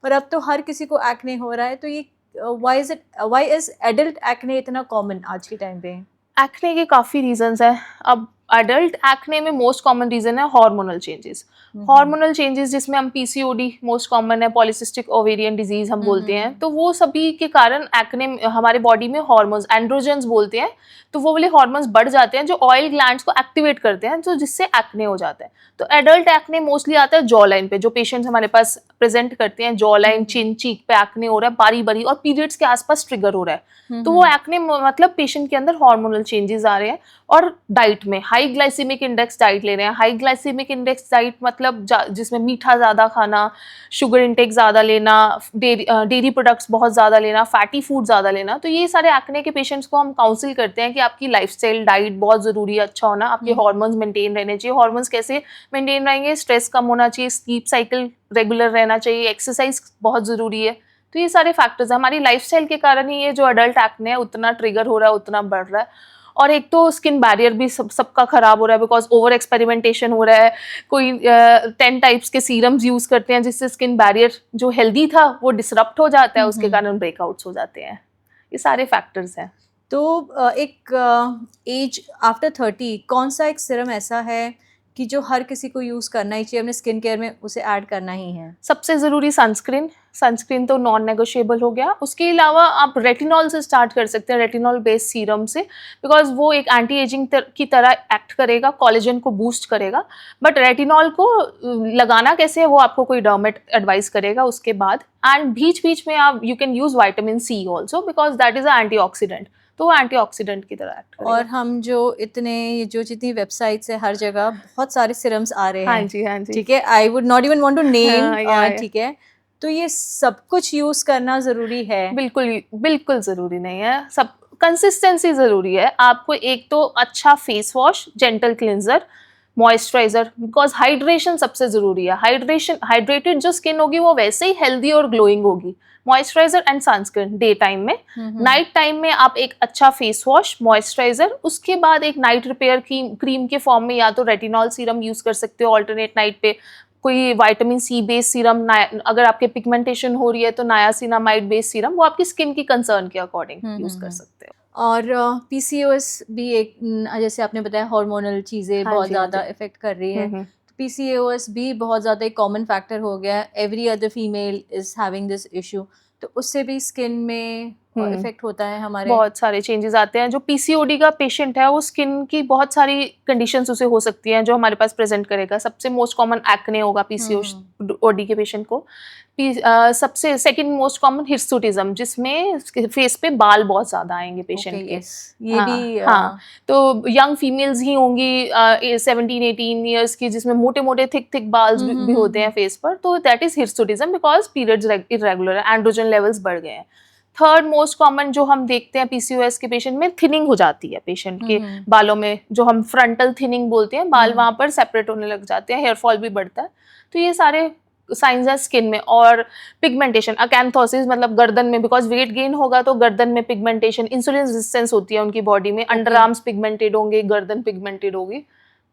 पर अब तो हर किसी को एक्ने हो रहा है। तो ये व्हाई इज एडल्ट एक्ने इतना कॉमन आज के टाइम पे? एक्ने के काफ़ी रीजंस हैं। अब एडल्ट एक्ने में मोस्ट कॉमन रीजन है हार्मोनल चेंजेस। हार्मोनल चेंजेस जिसमें हम पीसीओडी मोस्ट कॉमन है, पॉलिसिस्टिक ओवेरियन डिजीज हम बोलते हैं, तो वो सभी के कारण एक्ने हमारे बॉडी में हार्मोन्स एंड्रोजन्स बोलते हैं, तो वो वाले हार्मोन्स बढ़ जाते हैं जो ऑयल ग्लैंड्स को एक्टिवेट करते हैं, तो जिससे एक्ने हो जाता है। तो एडल्ट एक्ने मोस्टली आता है जॉ लाइन पे, जो पेशेंट्स हमारे पास प्रेजेंट करते हैं जॉ लाइन, चिन, चीक पे एक्ने हो रहा है बारी बारी और पीरियड्स के आसपास ट्रिगर हो रहा है, तो वो एक्ने मतलब पेशेंट के अंदर हार्मोनल चेंजेस आ रहे हैं। और डाइट में हाई ग्लाइसेमिक इंडेक्स डाइट ले रहे हैं। हाई ग्लाइसेमिक इंडेक्स डाइट मतलब जिसमें मीठा ज़्यादा खाना, शुगर इंटेक ज़्यादा लेना, डेयरी प्रोडक्ट्स बहुत ज़्यादा लेना, फैटी फूड ज़्यादा लेना, तो ये सारे एक्ने के पेशेंट्स को हम काउंसिल करते हैं कि आपकी लाइफस्टाइल, डाइट बहुत ज़रूरी है, अच्छा होना, आपके हार्मोन्स मेंटेन रहने चाहिए। हार्मोन्स कैसे मेंटेन रहेंगे? स्ट्रेस कम होना चाहिए, स्लीप साइकिल रेगुलर रहना चाहिए, एक्सरसाइज बहुत ज़रूरी है। तो ये सारे फैक्टर्स हैं, हमारी लाइफस्टाइल के कारण ही ये जो अडल्ट एक्ने है उतना ट्रिगर हो रहा है, उतना बढ़ रहा है। और एक तो स्किन बैरियर भी सबका खराब हो रहा है, बिकॉज ओवर एक्सपेरिमेंटेशन हो रहा है। कोई 10 टाइप्स के सीरम्स यूज करते हैं जिससे स्किन बैरियर जो हेल्दी था वो डिसरप्ट हो जाता है, उसके कारण ब्रेकआउट्स हो जाते हैं। ये सारे फैक्टर्स हैं। तो एक एज आफ्टर 30 कौन सा एक सिरम ऐसा है कि जो हर किसी को यूज़ करना ही चाहिए, अपने स्किन केयर में उसे ऐड करना ही है? सबसे ज़रूरी सनस्क्रीन तो नॉन नेगोशिएबल हो गया। उसके अलावा आप रेटिनॉल से स्टार्ट कर सकते हैं, रेटिनॉल बेस्ड सीरम से, बिकॉज वो एक एंटी एजिंग की तरह एक्ट करेगा, कोलेजन को बूस्ट करेगा। बट रेटिनॉल को लगाना कैसे है वो आपको कोई डर्मेट एडवाइस करेगा उसके बाद। एंड बीच बीच में आप you can use vitamin C also, because that is a antioxidant, तो वो एंटीऑक्सीडेंट की तरह एक्ट करेगा। और हम जो जितनी वेबसाइट्स है हर जगह बहुत सारे सिरम्स आ रहे हैं। हाँ जी, हाँ जी। ठीक है, I would not even want to name. Yeah. ठीक है, तो ये सब कुछ यूज़ करना ज़रूरी है? बिल्कुल ज़रूरी नहीं है। सब कंसिस्टेंसी ज़रूरी है। आपको एक तो अच्छा face wash, gentle cleanser, moisturiser, because hydration सबसे ज़रूरी है। हाइड्रेटेड जो स्किन होगी वो वैसे ही हेल्दी और ग्लोइंग होगी। Moisturiser and sunscreen day time में। नाइट टाइम में आप एक अच्छा फेस वॉश, मॉइस्चराइजर, उसके बाद एक नाइट रिपेयर क्रीम के फॉर्म में या तो रेटिनॉल सीरम यूज़ कर सकते हो ऑल्टरनेट नाइट पे, कोई विटामिन सी बेस्ड सीरम, अगर आपके पिगमेंटेशन हो रही है तो नायासिनामाइड बेस्ड सीरम, वो आपकी स्किन की कंसर्न के अकॉर्डिंग यूज़ कर सकते हो। और पीसीओएस भी एक जैसे आपने बताया हार्मोनल चीज़ें हाँ बहुत जी, हाँ ज़्यादा जी। इफ़ेक्ट कर रही है, तो पीसीओएस भी बहुत ज़्यादा एक कॉमन फैक्टर हो गया है। Every other female is having this issue, तो उससे भी स्किन में इफ़ेक्ट होता है हमारे? बहुत सारे चेंजेस आते हैं। जो पीसीओडी का पेशेंट है वो स्किन की बहुत सारी कंडीशंस उसे हो सकती हैं जो हमारे पास प्रेजेंट करेगा। सबसे मोस्ट कॉमन एक्ने होगा पीसीओडी के पेशेंट को। सबसे सेकंड मोस्ट कॉमन हिर्सुटिज्म, जिसमें फेस पे बाल बहुत ज़्यादा आएंगे पेशेंट ओके, के। यस, ये हाँ, भी हाँ, तो यंग फीमेल्स ही होंगी 17-18 ईयर्स की, जिसमें मोटे मोटे थिक बाल्स भी होते हैं फेस पर, तो that is hirsutism, because periods irregular है, एंड्रोजन लेवल्स बढ़ गए हैं। थर्ड मोस्ट कॉमन जो हम देखते हैं पीसीओएस के पेशेंट में, थिनिंग हो जाती है पेशेंट के बालों में, जो हम फ्रंटल थिनिंग बोलते हैं, बाल वहाँ पर सेपरेट होने लग जाते हैं, हेयर फॉल भी बढ़ता है। तो ये सारे साइंस है स्किन में। और पिगमेंटेशन, अकैंथोसिस, मतलब गर्दन में, बिकॉज वेट गेन होगा तो गर्दन में पिगमेंटेशन, इंसुलिन रेजिस्टेंस होती है उनकी बॉडी में, अंडर आर्म्स पिगमेंटेड होंगे, गर्दन पिगमेंटेड होगी,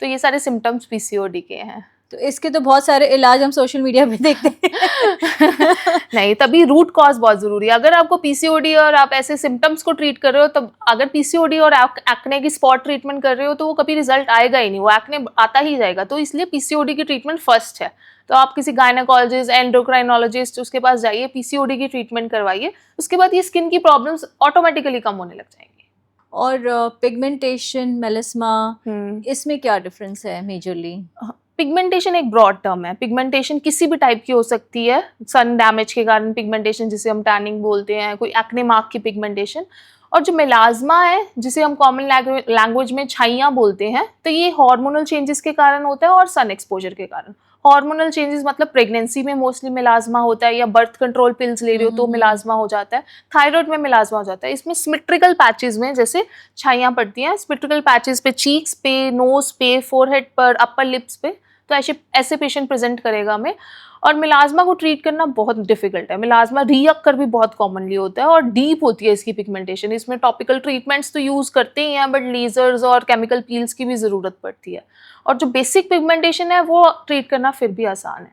तो ये सारे सिम्टम्स पीसीओडी के हैं। तो इसके तो बहुत सारे इलाज हम सोशल मीडिया पे देखते हैं। नहीं, तभी रूट कॉज बहुत जरूरी है। अगर आपको पीसीओडी और आप ऐसे सिम्टम्स को ट्रीट कर रहे हो, तब अगर पीसीओडी और एक्ने की स्पॉट ट्रीटमेंट कर रहे हो तो वो कभी रिजल्ट आएगा ही नहीं, वो एक्ने आता ही जाएगा। तो इसलिए पीसीओडी की ट्रीटमेंट फर्स्ट है। तो आप किसी गायनेकोलॉजिस्ट, एंडोक्राइनोलॉजिस्ट, उसके पास जाइए, पीसीओडी की ट्रीटमेंट करवाइए, उसके बाद ये स्किन की प्रॉब्लम्स ऑटोमेटिकली कम होने लग जाएंगी। और पिगमेंटेशन, मेलिस्मा, इसमें क्या डिफरेंस है मेजरली? पिगमेंटेशन एक ब्रॉड टर्म है। पिगमेंटेशन किसी भी टाइप की हो सकती है, सन डैमेज के कारण पिगमेंटेशन जिसे हम टैनिंग बोलते हैं, कोई एक्ने मार्क की पिगमेंटेशन। और जो मेलाज्मा है, जिसे हम कॉमन लैंग्वेज में छाइयाँ बोलते हैं, तो ये हार्मोनल चेंजेस के कारण होता है और सन एक्सपोजर के कारण। हार्मोनल चेंजेस मतलब प्रेगनेंसी में मोस्टली मेलाज्मा होता है, या बर्थ कंट्रोल पिल्स ले रहे हो तो मेलाज्मा हो जाता है, थायराइड में मेलाज्मा हो जाता है। इसमें सिमेट्रिकल पैचेस में जैसे छाइयाँ पड़ती हैं, सिमेट्रिकल पैचेस पे, चीक्स पे, नोज पे, फोरहेड पर, अपर लिप्स पे, तो ऐसे पेशेंट प्रेजेंट करेगा हमें। और मिलाज्मा को ट्रीट करना बहुत डिफिकल्ट है। मिलाज्मा रीअक्कर भी बहुत कॉमनली होता है और डीप होती है इसकी पिगमेंटेशन। इसमें टॉपिकल ट्रीटमेंट्स तो यूज़ करते ही हैं, बट लेजर्स और केमिकल पील्स की भी ज़रूरत पड़ती है। और जो बेसिक पिगमेंटेशन है वो ट्रीट करना फिर भी आसान है।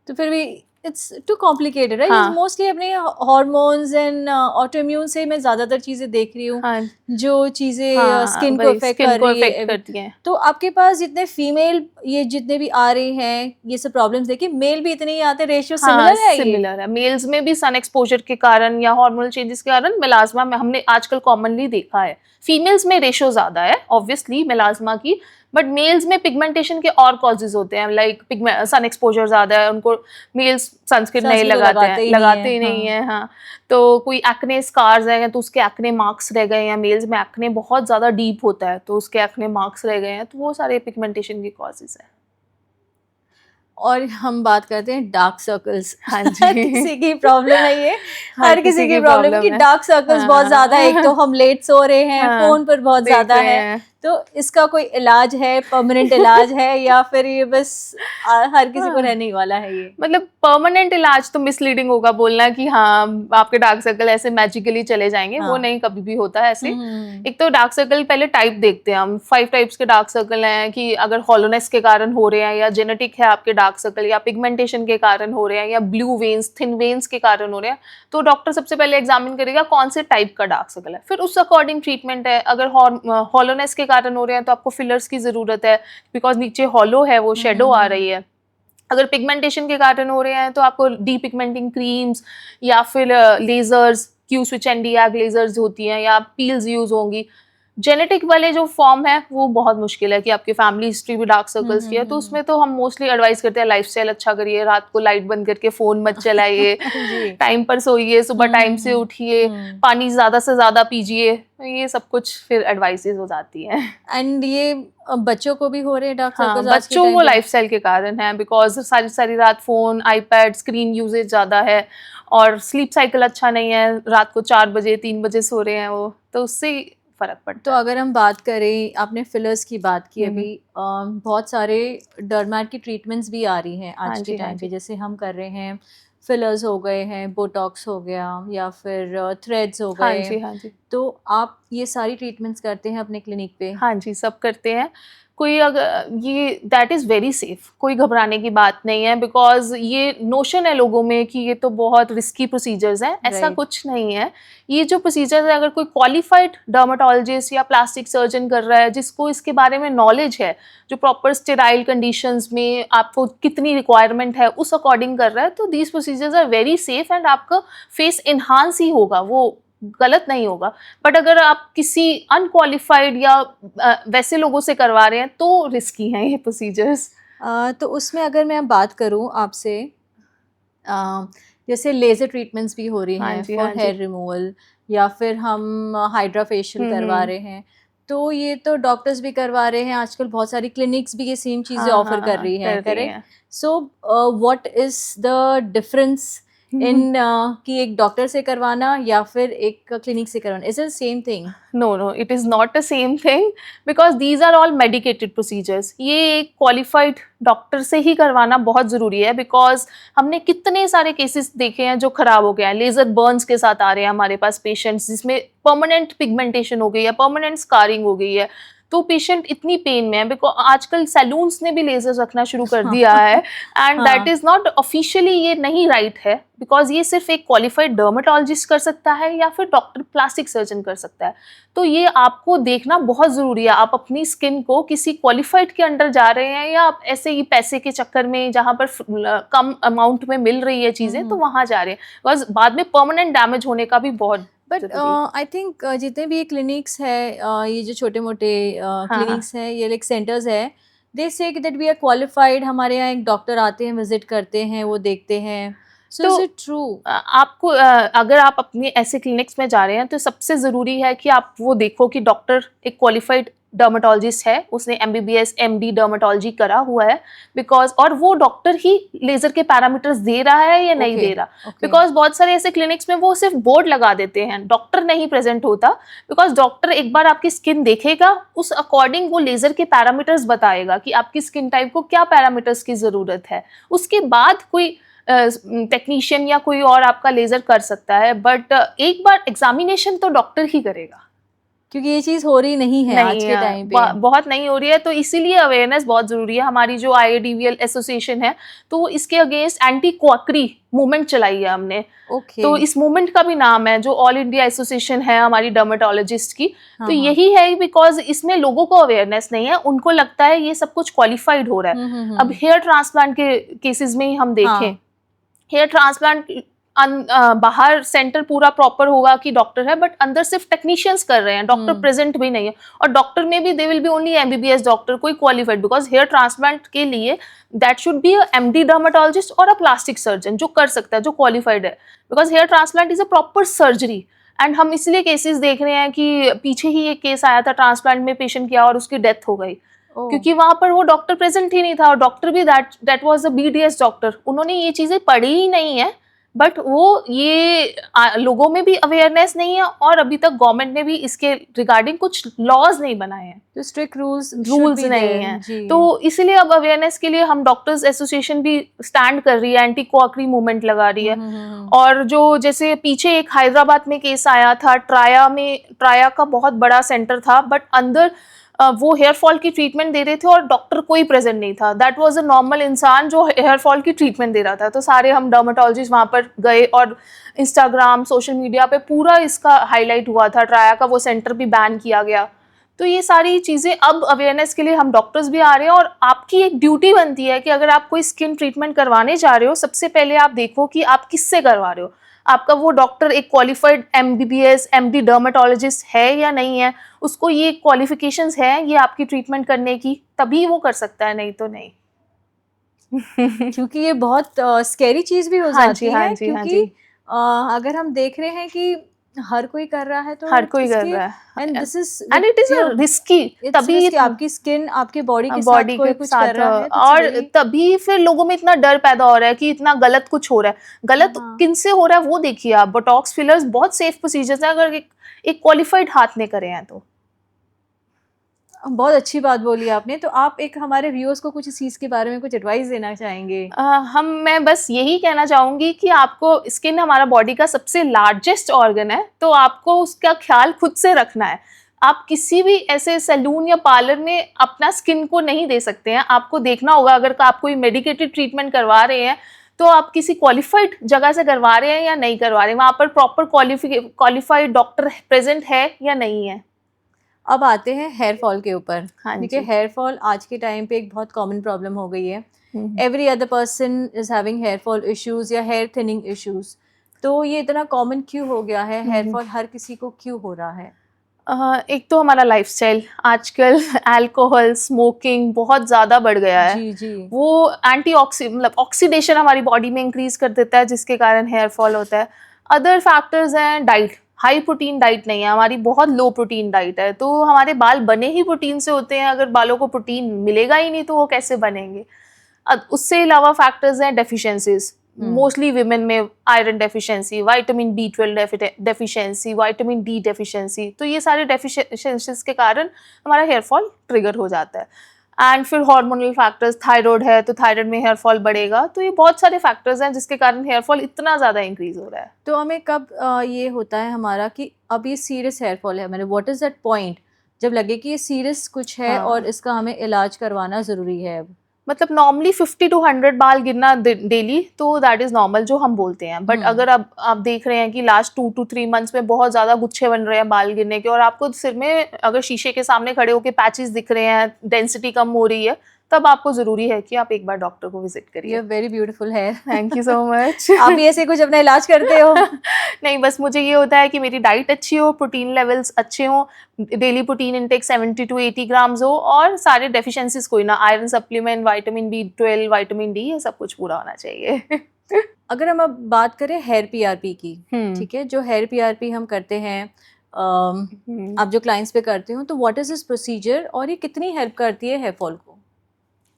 तो फिर भी इट्स टू कॉम्प्लिकेटेड राइट, हाँ। मोस्टली अपने हार्मोन्स एंड ऑटोइम्यून से मैं ज़्यादातर चीज़ें देख रही हूँ, हाँ, जो चीज़ें हाँ, स्किन को वही अफेक्ट स्किन कर को रही अफेक्ट है। करती हैं। तो आपके पास जितने फीमेल ये जितने भी आ रहे हैं ये सब प्रॉब्लम्स देखिए, मेल भी इतने ही आते हैं, रेशियो हाँ, सिमिलर है ये? सिमिलर है। मेल्स में भी सन एक्सपोज़र के कारण या हार्मोनल चेंजेस के कारण मेलाज़्मा में हमने आजकल कॉमनली देखा है। फीमेल्स में रेशियो ज़्यादा है ऑब्वियसली मेलाज़्मा की, बट मेल्स में पिगमेंटेशन के और कॉजेज़ होते हैं, लाइक सन एक्सपोज़र ज़्यादा है, उनको मेल्स सनस्क्रीन नहीं सनस्क्रीन तो लगाते हैं, लगाते ही हाँ। नहीं हैं, हाँ। तो कोई एक्ने स्कार्स हैं, तो उसके एक्ने मार्क्स रह गए हैं, मेल्स में एक्ने बहुत ज़्यादा डीप होता है, तो उसके एक्ने मार्क्स रह गए हैं, तो वो सारे पिगमेंटेशन के कॉजेज़ हैं। और हम बात करते हैं डार्क सर्कल्स। हाँ हर जी। किसी की प्रॉब्लम है ये, हर हर किसी किसी की की प्रॉब्लम है कि प्रॉब्लम है। डार्क सर्कल्स बहुत ज़्यादा है। एक तो हाँ। हम लेट सो रहे हैं, हाँ, फ़ोन पर बहुत देख ज़्यादा रहे है, हैं। तो इसका कोई इलाज है, परमानेंट इलाज है या फिर ये बस हर किसी को हाँ। रहने ही वाला है ये? मतलब परमानेंट इलाज तो मिसलीडिंग होगा बोलना कि हाँ, आपके डार्क सर्कल ऐसे मैजिकली चले जाएँगे, वो हाँ। नहीं कभी भी होता है ऐसे। हुँ। एक तो डार्क सर्कल पहले टाइप देखते हैं हम, 5 टाइप्स के डार्क सर्कल हैं कि अगर हॉलोनेस के कारण हो रहे हैं या जेनेटिक है आपके डार्क सर्कल या पिगमेंटेशन के कारण हो रहे हैं या ब्लू वेन्स, थिन वेन्स के कारण हो रहे हैं, तो डॉक्टर सबसे पहले एग्जामिन करेगा कौन से टाइप का डार्क सर्कल है। फिर उस अकॉर्डिंग ट्रीटमेंट है। अगर हॉलोनेस के कारण हो रहे हैं तो आपको फिलर्स की ज़रूरत है, बिकॉज़ नीचे हॉलो है, वो शैडो आ रही है। अगर पिगमेंटेशन के कारण हो रहे हैं तो आपको डीपिगमेंटिंग क्रीम्स या फिर लेजर्स, क्यू स्विच एंड डीएग लेजर्स होती हैं या पील्स यूज़ होंगी। जेनेटिक वाले जो फॉर्म है वो बहुत मुश्किल है कि आपकी फैमिली हिस्ट्री भी डार्क सर्कल्स की है, तो उसमें तो हम मोस्टली एडवाइस करते हैं लाइफस्टाइल अच्छा करिए, रात को लाइट बंद करके फ़ोन मत चलाइए, जी। टाइम पर सोइए, सुबह टाइम से उठिए, पानी ज़्यादा से ज़्यादा पीजिए, ये सब कुछ फिर एडवाइसेज़ हो जाती हैं। एंड ये बच्चों को भी हो रहे हैं डार्क हाँ, सर्कल्स आज के बच्चों टाइम को पे? लाइफ़स्टाइल के कारण है, बिकॉज़ सारी-सारी रात फ़ोन, आईपैड, स्क्रीन यूसेज ज़्यादा है और स्लीप साइकिल अच्छा नहीं है, रात को 4 बजे, 3 बजे सो रहे हैं वो, तो उससे फ़र्क तो पड़ता है। अगर हम बात करें, आपने फिलर्स की बात की हुँ, हुँ। अभी, बहुत सारे डर्मेट की ट्रीटमेंट्स भी आ रही हैं हाँ आज के जी, हाँ टाइम पे, जी। जैसे हम कर रहे हैं फिलर्स हो गए हैं, बोटॉक्स हो गया या फिर थ्रेड्स हो हाँ गए, जी, हाँ जी। तो आप ये सारी ट्रीटमेंट्स करते हैं अपने क्लिनिक पे? हाँ जी, सब करते हैं। कोई अगर ये दैट इज़ वेरी सेफ, कोई घबराने की बात नहीं है, बिकॉज़ ये नोशन है लोगों में कि ये तो बहुत रिस्की प्रोसीजर्स हैं, ऐसा राइट। कुछ नहीं है। ये जो प्रोसीजर्स है, अगर कोई क्वालिफाइड डर्मेटोलॉजिस्ट या प्लास्टिक सर्जन कर रहा है, जिसको इसके बारे में नॉलेज है, जो प्रॉपर स्टेराइल कंडीशंस में आपको कितनी रिक्वायरमेंट है, उस अकॉर्डिंग कर रहा है, तो these procedures are very safe and आपका फेस एनहांस ही होगा, वो गलत नहीं होगा। बट अगर आप किसी अनक्वालिफाइड या वैसे लोगों से करवा रहे हैं तो रिस्की हैं ये प्रोसीजर्स। तो उसमें अगर मैं अब बात करूँ आपसे, अ, जैसे लेज़र ट्रीटमेंट्स भी हो रही हाँ हैं जी, फॉर हाँ जी। हेयर रिमूवल या फिर हम हाइड्रा फेशियल हुँ, करवा हुँ। रहे हैं, तो ये तो डॉक्टर्स भी करवा रहे हैं, आजकल बहुत सारी क्लिनिक्स भी ये सेम चीज़ें हाँ, ऑफर हाँ, कर हाँ, रही हैं, कर रही करेक्ट? हैं। So what is the difference in कि एक डॉक्टर से करवाना या फिर एक क्लिनिक से करवाना, is it same thing? No, no, it is not the same thing, because these are all medicated procedures. ये एक क्वालिफाइड डॉक्टर से ही करवाना बहुत ज़रूरी है, बिकॉज़ हमने कितने सारे केसेस देखे हैं जो खराब हो गए हैं। लेज़र बर्न्स के साथ आ रहे हैं हमारे पास पेशेंट्स, जिसमें परमानेंट पिगमेंटेशन हो गई है, परमानेंट स्कारिंग हो गई है। तो पेशेंट इतनी पेन में है, आजकल सैलून्स ने भी लेज़र्स रखना शुरू कर दिया है, एंड दैट हाँ। इज़ नॉट ऑफिशियली, ये नहीं राइट है, बिकॉज़ ये सिर्फ एक क्वालिफाइड डर्मेटोलॉजिस्ट कर सकता है या फिर डॉक्टर प्लास्टिक सर्जन कर सकता है। तो ये आपको देखना बहुत ज़रूरी है, आप अपनी स्किन को किसी क्वालिफाइड के अंडर जा रहे हैं या आप ऐसे ही पैसे के चक्कर में जहाँ पर कम अमाउंट में मिल रही है चीज़ें, तो वहाँ जा रहे हैं, बिकॉज़ बाद में परमानेंट डैमेज होने का भी बहुत बट ज़रूरी है। आई थिंक जितने भी क्लिनिक्स है, ये जो छोटे मोटे हाँ, हाँ। क्लिनिक्स हैं, ये लाइक सेंटर्स है, दे say that we are qualified, हमारे यहाँ एक डॉक्टर आते हैं, विजिट करते हैं, वो देखते हैं, सो तो इज इट ट्रू? आपको अगर आप अपने ऐसे क्लिनिक्स में जा रहे हैं तो सबसे ज़रूरी है कि आप वो देखो कि डॉक्टर एक क्वालिफाइड डर्मेटोलॉजिस्ट है, उसने एमबीबीएस एमडी डर्मेटोलॉजी करा हुआ है, बिकॉज और वो डॉक्टर ही लेज़र के पैरामीटर्स दे रहा है या नहीं ओके, दे रहा। ओके। बिकॉज बहुत सारे ऐसे क्लिनिक्स में वो सिर्फ बोर्ड लगा देते हैं, डॉक्टर नहीं प्रेजेंट होता, बिकॉज डॉक्टर एक बार आपकी स्किन देखेगा, उस अकॉर्डिंग वो लेज़र के पैरामीटर्स बताएगा कि आपकी स्किन टाइप को क्या पैरामीटर्स की ज़रूरत है। उसके बाद कोई टेक्नीशियन या कोई और आपका लेज़र कर सकता है, बट एक बार एग्जामिनेशन तो डॉक्टर ही करेगा। क्योंकि ये चीज़ हो रही नहीं है आज नहीं के टाइम पे। बहुत नहीं हो रही है, तो इसीलिए अवेयरनेस बहुत ज़रूरी है। हमारी जो IADVL एसोसिएशन है, तो इसके अगेंस्ट एंटी क्वाकरी मूवमेंट चलाई है हमने। ओके। तो इस मूवमेंट का भी नाम है, जो ऑल इंडिया एसोसिएशन है हमारी डर्मेटोलॉजिस्ट की, हाँ, तो हाँ। यही है बिकॉज इसमें लोगों को अवेयरनेस नहीं है, उनको लगता है ये सब कुछ क्वालिफाइड हो रहा है। अब हेयर ट्रांसप्लांट के केसेस में ही हम देखें, हाँ। हेयर ट्रांसप्लांट बाहर सेंटर पूरा प्रॉपर होगा कि डॉक्टर है, बट अंदर सिर्फ टेक्नीशियंस कर रहे हैं, डॉक्टर प्रेजेंट भी नहीं है। और डॉक्टर में भी they will be only MBBS doctor, कोई क्वालिफाइड, बिकॉज हेयर ट्रांसप्लांट के लिए that should be a MD dermatologist और अ प्लास्टिक सर्जन जो कर सकता है, जो क्वालिफाइड है, because hair transplant is a proper surgery. And हम इसलिए केसेस देख रहे हैं कि पीछे ही एक केस आया था ट्रांसप्लांट में, पेशेंट किया और उसकी डेथ हो गई, क्योंकि वहां पर वो डॉक्टर प्रेजेंट ही नहीं था, और डॉक्टर भी that was a BDS doctor. उन्होंने ये चीजें पढ़ी ही नहीं है, बट वो ये लोगों में भी अवेयरनेस नहीं है, और अभी तक गवर्नमेंट ने भी इसके रिगार्डिंग कुछ लॉज नहीं बनाए हैं, तो स्ट्रिक्ट रूल्स नहीं हैं। तो इसीलिए अब अवेयरनेस के लिए हम डॉक्टर्स एसोसिएशन भी स्टैंड कर रही है, एंटी क्वाकरी मूवमेंट लगा रही है। और जो जैसे पीछे एक हैदराबाद में केस आया था, ट्राया का बहुत बड़ा सेंटर था, बट अंदर वो हेयर फॉल की ट्रीटमेंट दे रहे थे और डॉक्टर कोई प्रेजेंट नहीं था। दैट वाज अ नॉर्मल इंसान जो हेयर फॉल की ट्रीटमेंट दे रहा था। तो सारे हम डर्मेटोलॉजिस्ट वहाँ पर गए और इंस्टाग्राम सोशल मीडिया पे पूरा इसका हाईलाइट हुआ था, ट्राया का वो सेंटर भी बैन किया गया। तो ये सारी चीज़ें अब अवेयरनेस के लिए हम डॉक्टर्स भी आ रहे हैं, और आपकी एक ड्यूटी बनती है कि अगर आप कोई स्किन ट्रीटमेंट करवाने जा रहे हो, सबसे पहले आप देखो कि आप किससे करवा रहे हो, आपका वो डॉक्टर एक क्वालिफाइड MBBS MD डर्मेटोलॉजिस्ट है या नहीं है, उसको ये क्वालिफिकेशंस है ये आपकी ट्रीटमेंट करने की, तभी वो कर सकता है, नहीं तो नहीं। क्योंकि ये बहुत स्कैरी चीज़ भी हो हाँ जाती जी, हाँ है, जी, हाँ क्योंकि जी। अगर हम देख रहे हैं कि हर कोई कर रहा है, तो हर कोई कर इसकी रहा है, and this is and it is risky, तभी आपकी स्किन आपके बॉडी के साथ बॉडी कोई के कुछ साथ कर रहा है, तो और तभी फिर लोगों में इतना डर पैदा हो रहा है कि इतना गलत कुछ हो रहा है। गलत हाँ। किन से हो रहा है वो देखिए आप। बोटॉक्स फिलर्स बहुत सेफ प्रोसीजर्स हैं, अगर एक क्वालिफाइड हाथ में करे हैं तो। बहुत अच्छी बात बोली आपने। तो आप एक हमारे व्यूअर्स को कुछ इस चीज़ के बारे में कुछ एडवाइस देना चाहेंगे? मैं बस यही कहना चाहूँगी कि आपको, स्किन हमारा बॉडी का सबसे लार्जेस्ट ऑर्गन है, तो आपको उसका ख्याल खुद से रखना है। आप किसी भी ऐसे सैलून या पार्लर में अपना स्किन को नहीं दे सकते हैं। आपको देखना होगा, अगर आप कोई मेडिकेटेड ट्रीटमेंट करवा रहे हैं तो आप किसी क्वालिफाइड जगह से करवा रहे हैं या नहीं करवा रहे हैं, वहाँ पर प्रॉपर क्वालिफाइड डॉक्टर प्रेजेंट है या नहीं है। अब आते हैं हेयर फॉल के ऊपर। हाँ ठीक है, जी। हेयर फॉल आज के टाइम पे एक बहुत कॉमन प्रॉब्लम हो गई है। Every other person is having hair fall issues या हेयर थिनिंग इश्यूज। तो ये इतना कॉमन क्यों हो गया है? हेयर फॉल हर किसी को क्यों हो रहा है? एक तो हमारा लाइफस्टाइल, आजकल अल्कोहल स्मोकिंग बहुत ज़्यादा बढ़ गया है। जी जी। वो मतलब ऑक्सीडेशन हमारी बॉडी में इंक्रीज कर देता है, जिसके कारण हेयर फॉल होता है। अदर फैक्टर्स हैं, डाइट, हाई प्रोटीन डाइट नहीं है हमारी, बहुत लो प्रोटीन डाइट है, तो हमारे बाल बने ही प्रोटीन से होते हैं। अगर बालों को प्रोटीन मिलेगा ही नहीं तो वो कैसे बनेंगे। उससे अलावा फैक्टर्स हैं डेफिशिएंसीज, मोस्टली विमेन में iron deficiency, vitamin B12 deficiency, vitamin D deficiency. तो ये सारे डेफिशिएंसीज के कारण हमारा हेयर फॉल ट्रिगर हो जाता है। एंड फिर हार्मोनल फैक्टर्स, थायराइड है तो थायराइड में हेयर फॉल बढ़ेगा। तो ये बहुत सारे फैक्टर्स हैं जिसके कारण हेयर फॉल इतना ज़्यादा इंक्रीज हो रहा है। तो हमें कब ये होता है हमारा कि अब ये सीरियस हेयर फॉल है, मैंने व्हाट इज़ दैट पॉइंट जब लगे कि ये सीरियस कुछ है और इसका हमें इलाज करवाना ज़रूरी है? अब मतलब नॉर्मली 50 to 100 बाल गिरना डेली, तो दैट इज नॉर्मल जो हम बोलते हैं। बट अगर आप देख रहे हैं कि लास्ट 2 to 3 मंथ्स में बहुत ज्यादा गुच्छे बन रहे हैं बाल गिरने के, और आपको सिर में अगर शीशे के सामने खड़े होकर पैचेस दिख रहे हैं, डेंसिटी कम हो रही है, तब आपको जरूरी है कि आप एक बार डॉक्टर को विजिट करिए। ये वेरी ब्यूटीफुल है। Thank you so much. आप भी ऐसे कुछ अपना इलाज करते हो? नहीं, बस मुझे ये होता है कि मेरी डाइट अच्छी हो, प्रोटीन लेवल्स अच्छे हों, daily protein intake 70 to 80 grams हो, और सारे डेफिशिएंसीज कोई ना, iron supplement, vitamin B12, vitamin D, ये सब कुछ पूरा होना चाहिए। अगर हम अब बात करें हेयर PRP की, ठीक है, जो हेयर PRP हम करते हैं, आप जो क्लाइंट्स पे करते हो, तो व्हाट इज दिस प्रोसीजर और ये कितनी हेल्प करती है हेयर फॉल को?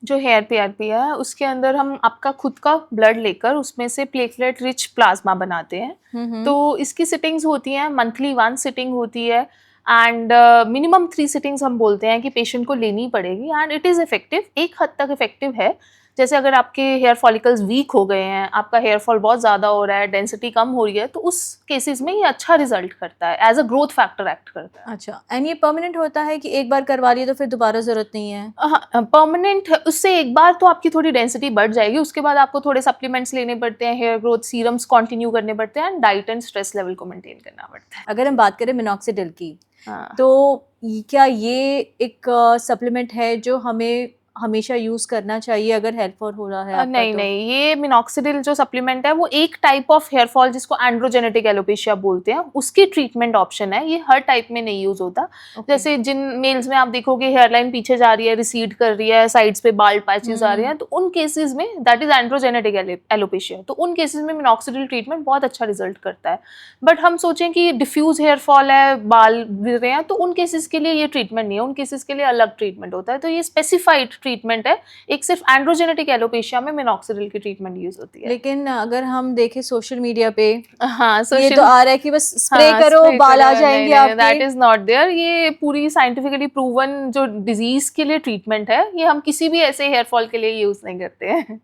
जो हेयर PRP है उसके अंदर हम आपका खुद का ब्लड लेकर उसमें से प्लेटलेट रिच प्लाज्मा बनाते हैं। तो इसकी सिटिंग्स होती हैं, मंथली 1 सिटिंग होती है, एंड मिनिमम 3 सिटिंग्स हम बोलते हैं कि पेशेंट को लेनी पड़ेगी, एंड इट इज़ इफेक्टिव, एक हद तक इफेक्टिव है। जैसे अगर आपके हेयर फॉलिकल्स वीक हो गए हैं, आपका हेयर फॉल बहुत ज़्यादा हो रहा है, डेंसिटी कम हो रही है, तो उस केसेस में ये अच्छा रिजल्ट करता है, as a growth factor act करता है। अच्छा, एंड ये परमानेंट होता है कि एक बार करवा लिए तो फिर दोबारा ज़रूरत नहीं है? हाँ, परमानेंट उससे एक बार तो आपकी थोड़ी डेंसिटी बढ़ जाएगी, उसके बाद आपको थोड़े सप्लीमेंट्स लेने पड़ते हैं, हेयर ग्रोथ सीरम्स कंटिन्यू करने पड़ते हैं, and diet and stress level को मेंटेन करना पड़ता है। अगर हम बात करें मिनॉक्सिडिल की, हाँ। तो क्या ये एक सप्लीमेंट है जो हमें हमेशा यूज़ करना चाहिए अगर हेयर फॉल हो रहा है आपका नहीं तो? नहीं, ये मिनॉक्सिडिल जो सप्लीमेंट है वो एक टाइप ऑफ हेयर फॉल जिसको एंड्रोजेनेटिक एलोपेशिया बोलते हैं, उसकी ट्रीटमेंट ऑप्शन है, ये हर टाइप में नहीं यूज होता। ओके। जैसे जिन मेल्स में आप देखोगे हेयर लाइन पीछे जा रही है, रिसीड कर रही है, साइड्स पे बाल्ड पैचेस आ रहे हैं, तो उन केसेस में दैट इज एंड्रोजेनेटिक एलोपेशिया, तो उन केसेस में मिनॉक्सिडिल ट्रीटमेंट बहुत अच्छा रिजल्ट करता है। बट हम सोचें कि डिफ्यूज हेयर फॉल है, बाल गिर रहे हैं, तो उन केसेस के लिए ये ट्रीटमेंट नहीं है, उन केसेस के लिए अलग ट्रीटमेंट होता है। तो ये स्पेसिफाइड ट्रीटमेंट है, एक सिर्फ एंड्रोजेनेटिक एलोपेशिया में मिनॉक्सिडिल की ट्रीटमेंट यूज होती है। लेकिन अगर हम देखें सोशल मीडिया पे, हाँ, ये सोशल तो आ रहा है कि बस स्प्रे हाँ, करो स्प्रे बाल आ करो, जाएंगे नहीं आपके। That is not there. ये पूरी साइंटिफिकली प्रूवन जो डिजीज के लिए ट्रीटमेंट है, ये हम किसी भी ऐसे हेयर फॉल के लिए यूज नहीं करते हैं।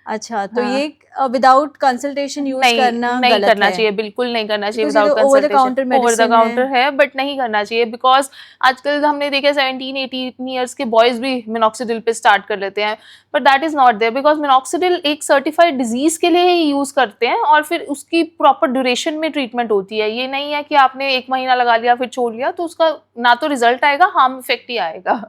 अच्छा, तो हाँ। ये विदाउट कंसल्टेशन यूज नहीं करना नहीं गलत करना है? चाहिए, बिल्कुल नहीं करना चाहिए बिकॉज ये विदाउट तो over the consultation. Counter over the medicine counter है। है, बट नहीं करना चाहिए, बिकॉज आजकल हमने देखा 17-18 ईयर्स के बॉयज भी मिनॉक्सिडिल पे स्टार्ट कर लेते हैं, but that is not there, because minoxidil एक सर्टिफाइड डिजीज के लिए ही यूज करते हैं, और फिर उसकी प्रॉपर ड्यूरेशन में ट्रीटमेंट होती है। ये नहीं है कि आपने 1 महीना लगा लिया फिर छोड़ लिया, तो उसका ना तो रिजल्ट आएगा, हार्म इफेक्ट ही आएगा।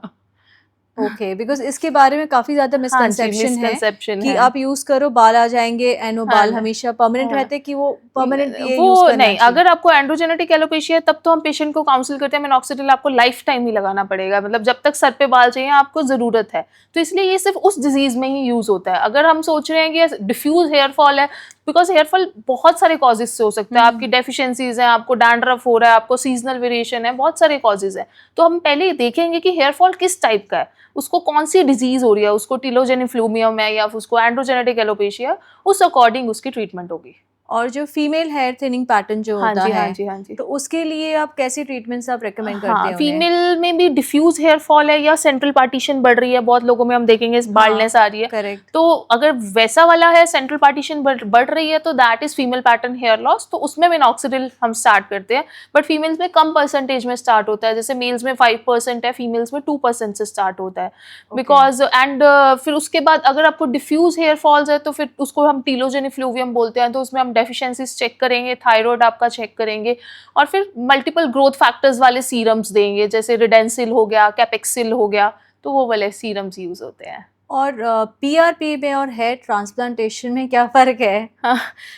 ओके, बिकॉज इसके बारे में काफ़ी ज़्यादा हाँ जी, मिसकंसेप्शन है मिसकंसेप्शन कि है। आप यूज़ करो बाल आ जाएंगे एंड वो हाँ बाल न हमेशा परमानेंट हाँ। रहते हैं कि वो परमानेंट ये यूज़ वो करना नहीं, चाहिए। अगर आपको एंड्रोजेनेटिक एलोपेशिया है तब तो हम पेशेंट को काउंसिल करते हैं, मिनॉक्सिडिल आपको लाइफ टाइम ही लगाना पड़ेगा, मतलब जब तक सर पे बाल चाहिए आपको ज़रूरत है। तो इसलिए ये सिर्फ उस डिजीज़ में ही यूज़ होता है। अगर हम सोच रहे हैं कि डिफ्यूज़ हेयर फॉल है, बिकॉज़ हेयर फॉल बहुत सारे कॉजेज़ से हो सकता है, आपकी डेफिशिएंसीज़ हैं, आपको डैंड्रफ हो रहा है, आपको सीज़नल वेरिएशन है, बहुत सारे कॉजेज़ हैं। तो हम पहले देखेंगे कि हेयर फॉल किस टाइप का है, उसको कौन-सी डिजीज़ हो रही है, उसको टिलोजेन इफ्लूमियम है या फिर उसको एंड्रोजेनेटिक एलोपेशिया, उस अकॉर्डिंग उसकी ट्रीटमेंट होगी। और जो फीमेल हेयर थिनिंग पैटर्न जो हाँ होता जी, है, हाँ जी, हाँ जी। तो उसके लिए आप कैसी ट्रीटमेंट्स आप रेकमेंड करते हाँ, हैं उन्हें? फीमेल में भी डिफ्यूज हेयर फॉल है या सेंट्रल पार्टीशन बढ़ रही है, बहुत लोगों में हम देखेंगे बाल्डनेस आ रही है। करेक्ट। तो अगर वैसा वाला है, सेंट्रल पार्टीशन बढ़ रही है, तो that is female pattern hair loss, तो उसमें मिनॉक्सिडिल हम स्टार्ट करते हैं। बट फीमेल्स में कम परसेंटेज में स्टार्ट होता है, जैसे मेल्स में 5% है, फीमेल्स में 2% से स्टार्ट होता है। बिकॉज एंड फिर उसके बाद अगर आपको डिफ्यूज हेयर फॉल्स है तो फिर उसको हम टीलोजेन इफ्लूवियम बोलते हैं, तो उसमें हम डेफिशिएंसीज चेक करेंगे, थायराइड आपका चेक करेंगे, और फिर मल्टीपल ग्रोथ फैक्टर्स वाले सीरम्स देंगे, जैसे रिडेंसिल हो गया, कैपेक्सिल हो गया, तो वो वाले सीरम्स यूज होते हैं। और पीआरपी में और हेयर ट्रांसप्लांटेशन में क्या फ़र्क है?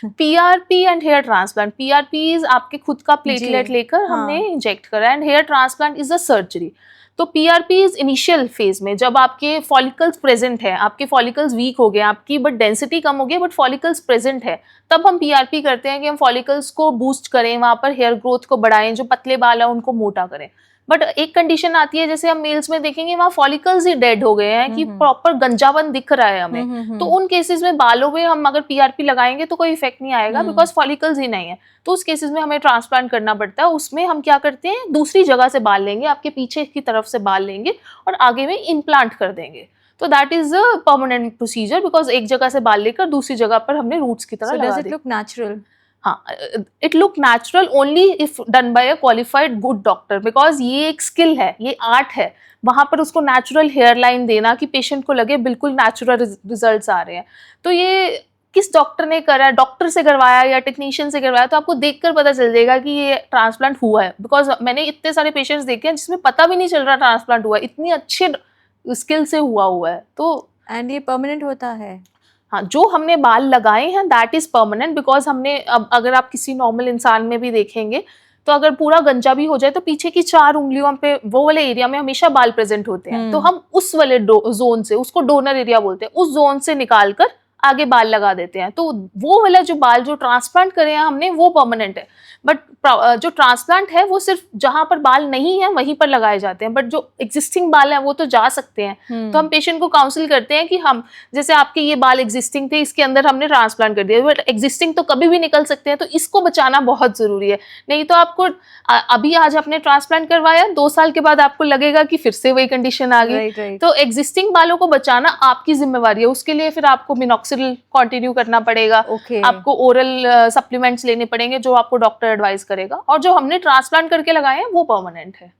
PRP and hair transplant, PRP is आपके खुद का प्लेटलेट जी, लेकर हमने इंजेक्ट करा, and hair transplant is a surgery. तो पीआरपी इज इनिशियल फेज में, जब आपके फॉलिकल्स प्रेजेंट है, आपके फॉलिकल्स वीक हो गए आपकी, बट डेंसिटी कम हो गई, बट फॉलिकल्स प्रेजेंट है, तब हम पीआरपी करते हैं कि हम फॉलिकल्स को बूस्ट करें, वहाँ पर हेयर ग्रोथ को बढ़ाएं, जो पतले बाल है उनको मोटा करें। बट एक कंडीशन आती है, जैसे हम मेल्स में देखेंगे वहाँ फॉलिकल्स ही डेड हो गए हैं, कि प्रॉपर गंजापन दिख रहा है हमें, तो उन केसेस में बालों में हम अगर पीआरपी लगाएंगे तो कोई इफेक्ट नहीं आएगा, बिकॉज फॉलिकल्स ही नहीं है। तो उस केसेस में हमें ट्रांसप्लांट करना पड़ता है। उसमें हम क्या करते हैं, दूसरी जगह से बाल लेंगे, आपके पीछे की तरफ से बाल लेंगे और आगे में इम्प्लांट कर देंगे। तो that is a permanent procedure, because एक जगह से बाल लेकर दूसरी जगह पर हमने रूट्स की तरह So लगा does it the. look natural? हाँ, it look natural only if done by a qualified good doctor, because ये एक स्किल है, ये आर्ट है, वहाँ पर उसको नेचुरल हेयर लाइन देना कि पेशेंट को लगे बिल्कुल नेचुरल रिजल्ट्स आ रहे हैं। तो ये किस डॉक्टर ने करा, डॉक्टर से करवाया या टेक्नीशियन से करवाया, तो आपको देखकर पता चल जाएगा कि ये ट्रांसप्लांट हुआ है। बिकॉज मैंने इतने सारे पेशेंट्स देखे हैं जिसमें पता भी नहीं चल रहा ट्रांसप्लांट हुआ है, इतनी अच्छे स्किल से हुआ है। तो एंड ये परमानेंट होता है? हाँ, जो हमने बाल लगाए हैं दैट इज परमानेंट, बिकॉज हमने अब अगर आप किसी नॉर्मल इंसान में भी देखेंगे तो अगर पूरा गंजा भी हो जाए तो पीछे की 4 उंगलियों पे वो वाले एरिया में हमेशा बाल प्रेजेंट होते हैं, तो हम उस वाले जोन से, उसको डोनर एरिया बोलते हैं, उस जोन से निकाल कर आगे बाल लगा देते हैं, तो वो वाला जो बाल जो ट्रांसप्लांट करे हैं हमने वो परमानेंट है, बट जो ट्रांसप्लांट है वो सिर्फ जहां पर बाल नहीं है वहीं पर लगाए जाते हैं, बट जो एग्जिस्टिंग बाल हैं वो तो जा सकते हैं। तो हम पेशेंट को काउंसिल करते हैं कि हम जैसे आपके ये बाल एग्जिस्टिंग थे, इसके अंदर हमने ट्रांसप्लांट कर दिया, बट एग्जिस्टिंग तो कभी भी निकल सकते हैं, तो इसको बचाना बहुत जरूरी है। नहीं तो आपको अभी आज आपने ट्रांसप्लांट करवाया, 2 साल के बाद आपको लगेगा कि फिर से वही कंडीशन आ गई। तो एग्जिस्टिंग बालों को बचाना आपकी जिम्मेवारी है, उसके लिए फिर आपको मिनॉक्सिडिल कंटिन्यू करना पड़ेगा, आपको ओरल सप्लीमेंट्स लेने पड़ेंगे जो आपको डॉक्टर एडवाइस करेगा, और जो हमने ट्रांसप्लांट करके लगाए हैं वो परमानेंट है।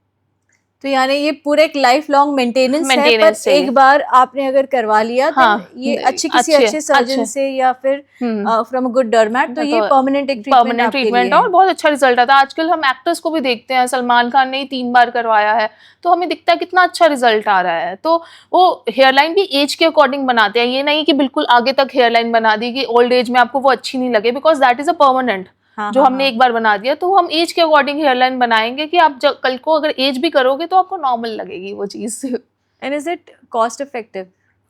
तो यानी ये पूरे एक लाइफ लॉन्ग मेंटेनेंस है, पर एक बार आपने अगर करवा लिया तो ये किसी अच्छे सर्जन से या फिर फ्रॉम अ गुड डर्मेट, तो ये परमानेंट एक ट्रीटमेंट और बहुत अच्छा रिजल्ट आता है। आजकल हम एक्टर्स को भी देखते हैं, सलमान खान ने 3 बार करवाया है, तो हमें दिखता है कितना अच्छा रिजल्ट आ रहा है। तो वो हेयरलाइन भी एज के अकॉर्डिंग बनाते हैं, ये नहीं कि बिल्कुल आगे तक हेयरलाइन बना दी कि ओल्ड एज में आपको वो अच्छी नहीं लगे, because that is a permanent. जो हमने एक बार बना दिया, तो हम एज के अकॉर्डिंग हेयरलाइन बनाएंगे कि आप कल को अगर एज भी करोगे तो आपको नॉर्मल लगेगी वो चीज। And is it cost effective?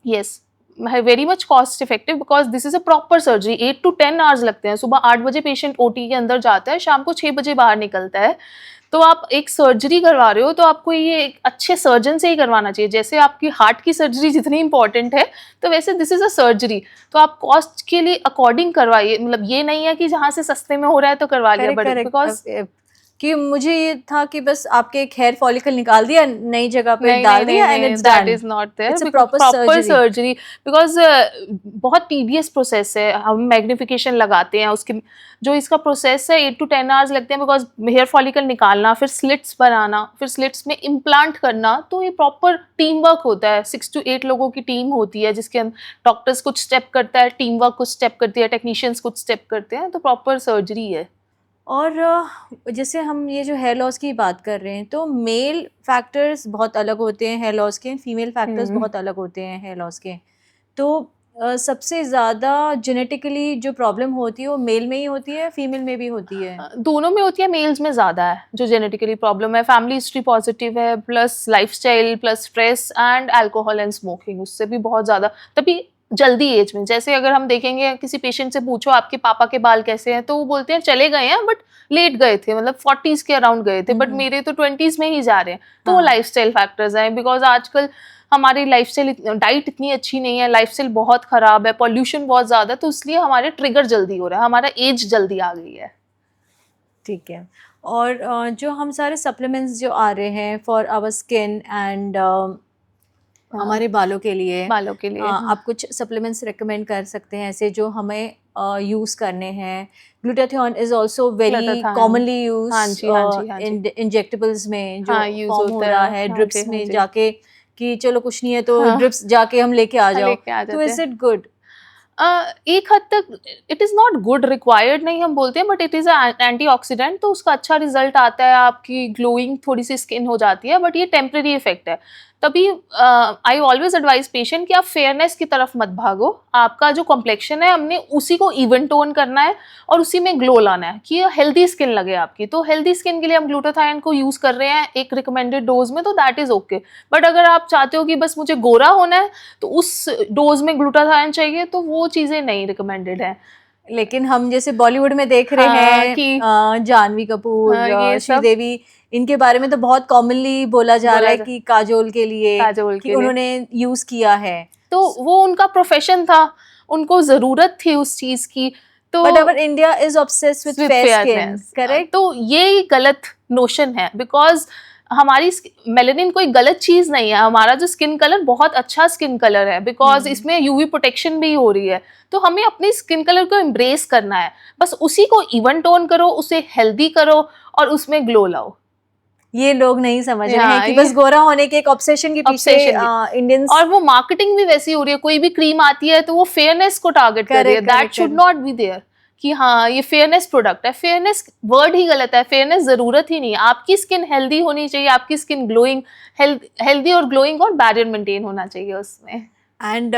Yes, very much cost effective, because this is a proper surgery. 8 to 10 hours लगते हैं। सुबह 8 बजे पेशेंट ओटी के अंदर जाता है, शाम को 6 बजे बाहर निकलता है। तो आप एक सर्जरी करवा रहे हो तो आपको ये एक अच्छे सर्जन से ही करवाना चाहिए। जैसे आपकी हार्ट की सर्जरी जितनी इंपॉर्टेंट है, तो वैसे दिस इज अ सर्जरी। तो आप कॉस्ट के लिए अकॉर्डिंग करवाइए, मतलब ये नहीं है कि जहाँ से सस्ते में हो रहा है तो करवा लिया, बट बिकॉज कि मुझे ये था कि बस आपके एक हेयर फॉलिकल निकाल दिया, नई जगह पे डाल दिया, and it's done. That is not there, it's a proper surgery, because बहुत टीडियस प्रोसेस है। हम मैग्निफिकेशन लगाते हैं उसके, जो इसका प्रोसेस है 8 to 10 आवर्स लगते हैं, बिकॉज हेयर फॉलिकल निकालना, फिर स्लिट्स बनाना, फिर स्लिट्स में इम्प्लांट करना, तो ये प्रॉपर टीम वर्क होता है। 6 to 8 लोगों की टीम होती है, जिसके अंदर डॉक्टर्स कुछ स्टेप करता है, टीम वर्क कुछ स्टेप करती है, टेक्नीशियंस कुछ स्टेप करते हैं, तो प्रॉपर सर्जरी है। और जैसे हम ये जो हेयर लॉस की बात कर रहे हैं, तो मेल फैक्टर्स बहुत अलग होते हैं हेयर लॉस के, फीमेल फैक्टर्स बहुत अलग होते हैं हेयर लॉस के। तो सबसे ज़्यादा जेनेटिकली जो प्रॉब्लम होती है वो मेल में ही होती है, फीमेल में भी होती है? दोनों में होती है, मेल्स में ज़्यादा है जो जेनेटिकली प्रॉब्लम है। फैमिली हिस्ट्री पॉजिटिव है, plus lifestyle, plus stress and alcohol and smoking, उससे भी बहुत ज़्यादा। तभी जल्दी एज में, जैसे अगर हम देखेंगे किसी पेशेंट से पूछो आपके पापा के बाल कैसे हैं, तो वो बोलते हैं चले गए हैं, बट लेट गए थे, मतलब 40s के अराउंड गए थे, बट मेरे तो 20s में ही जा रहे हैं। तो वो लाइफस्टाइल फैक्टर्स हैं, बिकॉज आजकल हमारी लाइफस्टाइल, डाइट इतनी अच्छी नहीं है, लाइफस्टाइल बहुत खराब है, पॉल्यूशन बहुत ज़्यादा, तो इसलिए हमारे ट्रिगर जल्दी हो रहा है, हमारा एज जल्दी आ गई है। ठीक है। और जो हम सारे सप्लीमेंट्स जो आ रहे हैं फॉर आवर स्किन एंड हमारे बालों के लिए आप कुछ सप्लीमेंट्स रेकमेंड कर सकते हैं ऐसे जो हमें यूज़ करने हैं? Glutathione is also very commonly use injectables में जो फॉर्म हो रहा है, ड्रिप्स में जाके कि चलो कुछ नहीं है तो ड्रिप्स जाके हम लेके आ जाओ, तो इज इट गुड? एक हद तक it is not good, required नहीं हम बोलते हैं, बट इट इज़ एंटीऑक्सीडेंट, तो उसका अच्छा रिजल्ट आता है, आपकी ग्लोइंग थोड़ी सी स्किन हो जाती है, बट ये टेम्परेरी इफेक्ट है। तभी आई ऑलवेज एडवाइस पेशेंट कि आप फेयरनेस की तरफ मत भागो। आपका जो कॉम्प्लेक्शन है हमने उसी को इवन टोन करना है और उसी में ग्लो लाना है कि हेल्दी स्किन लगे आपकी। तो हेल्दी स्किन के लिए हम ग्लूटाथायोन को यूज़ कर रहे हैं एक रिकमेंडेड डोज में, तो दैट इज़ ओके। बट अगर आप चाहते हो कि बस मुझे गोरा होना है तो उस डोज में ग्लूटाथायोन चाहिए, तो वो चीज़ें नहीं रिकमेंडेड है। लेकिन हम जैसे बॉलीवुड में देख रहे हैं कि जानवी कपूर, श्रीदेवी, इनके बारे में तो बहुत कॉमनली बोला जा रहा है कि काजोल के लिए उन्होंने यूज किया है, तो वो उनका प्रोफेशन था, उनको जरूरत थी उस चीज की। तो but our India is obsessed with fair skin, correct? तो ये गलत नोशन है, बिकॉज हमारी मेलेनिन कोई गलत चीज नहीं है, हमारा जो स्किन कलर बहुत अच्छा स्किन कलर है, बिकॉज इसमें यूवी प्रोटेक्शन भी हो रही है। तो हमें अपनी स्किन कलर को एम्ब्रेस करना है, बस उसी को इवन टोन करो, उसे हेल्दी करो और उसमें ग्लो लाओ। ये लोग नहीं समझ रहे हैं कि बस गोरा होने के एक ऑब्सेशन के पीछे इंडियंस, और वो मार्केटिंग भी वैसी हो रही है। कोई भी क्रीम आती है तो वो फेयरनेस को टारगेट कर रही है, that should not be there कि हाँ ये फेयरनेस प्रोडक्ट है। फेयरनेस वर्ड ही गलत है, फेयरनेस जरूरत ही नहीं है। आपकी स्किन हेल्दी होनी चाहिए, आपकी स्किन ग्लोइंग, हेल्दी और ग्लोइंग, और बैरियर मेंटेन होना चाहिए उसमें। एंड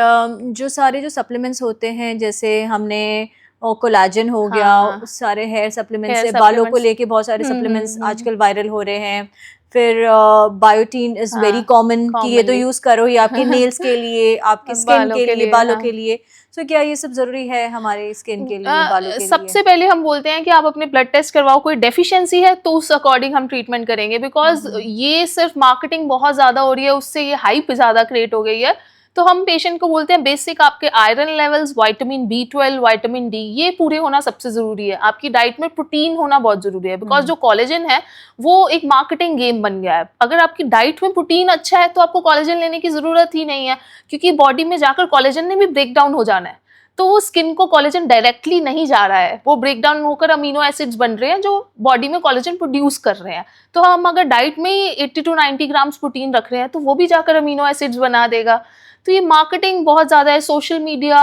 जो सारे जो सप्लीमेंट्स होते हैं, जैसे हमने और कोलाजन हो गया, हाँ, सारे हेयर सप्लीमेंट्स हेयर है, बालों को सप्लीमेंट्स। लेके बहुत सारे सप्लीमेंट्स आजकल वायरल हो रहे हैं। फिर बायोटीन इज़ वेरी हाँ, कॉमन कि ये तो कॉमनली यूज़ करो, ये आपके नेल्स के लिए, आपकी स्किन बालों के के लिए, लिए, बालों हाँ। के लिए। सो क्या ये सब ज़रूरी है हमारे स्किन के लिए, बालों के लिए? सबसे पहले हम बोलते हैं कि आप अपने ब्लड टेस्ट करवाओ, कोई डेफिशिएंसी है तो उस अकॉर्डिंग हम ट्रीटमेंट करेंगे, बिकॉज ये सिर्फ मार्केटिंग बहुत ज़्यादा हो रही है, उससे ये हाइप ज़्यादा क्रिएट हो गई है। तो हम पेशेंट को बोलते हैं बेसिक आपके iron levels, vitamin B12, vitamin D ये पूरे होना सबसे ज़रूरी है। आपकी डाइट में प्रोटीन होना बहुत ज़रूरी है, बिकॉज जो कोलेजन है वो एक मार्केटिंग गेम बन गया है। अगर आपकी डाइट में प्रोटीन अच्छा है तो आपको कोलेजन लेने की ज़रूरत ही नहीं है, क्योंकि बॉडी में जाकर कोलेजन ने भी ब्रेक डाउन हो जाना है। तो वो स्किन को कोलेजन डायरेक्टली नहीं जा रहा है, वो ब्रेक डाउन होकर अमीनो एसिड्स बन रहे हैं जो बॉडी में कोलेजन प्रोड्यूस कर रहे हैं। तो हम अगर डाइट में ही 80 to 90 ग्राम्स प्रोटीन रख रहे हैं तो वो भी जाकर अमीनो एसिड्स बना देगा। तो ये मार्केटिंग बहुत ज़्यादा है, सोशल मीडिया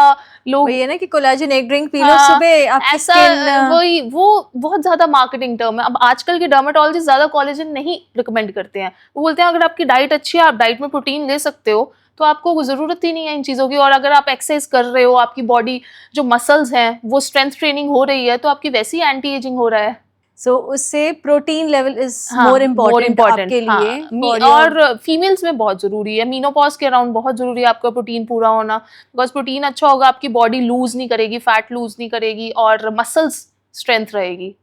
लोग, वही है ना कि कोलाजन एक ड्रिंक पी लो हाँ, सुबह, आपकी ऐसा स्किन वही वो बहुत ज़्यादा मार्केटिंग टर्म है। अब आजकल के डर्मेटोलॉजिस्ट ज़्यादा कोलेजन नहीं रिकमेंड करते हैं, वो बोलते हैं अगर आपकी डाइट अच्छी है, आप डाइट में प्रोटीन ले सकते हो, तो आपको ज़रूरत ही नहीं है इन चीज़ों की। और अगर आप एक्सरसाइज कर रहे हो, आपकी बॉडी जो मसल्स हैं वो स्ट्रेंथ ट्रेनिंग हो रही है, तो आपकी वैसी एंटी एजिंग हो रहा है। सो उससे प्रोटीन लेवल इज हाँ, मोर मोर इम्पोर्टेंट इम्पोर्टेंट, आपके हाँ। लिए for your- और फीमेल्स में बहुत ज़रूरी है, मीनोपॉज के अराउंड बहुत ज़रूरी है आपका प्रोटीन पूरा होना, बिकॉज प्रोटीन अच्छा होगा, आपकी बॉडी लूज नहीं करेगी, फैट लूज नहीं करेगी और मसल्स स्ट्रेंथ रहेगी।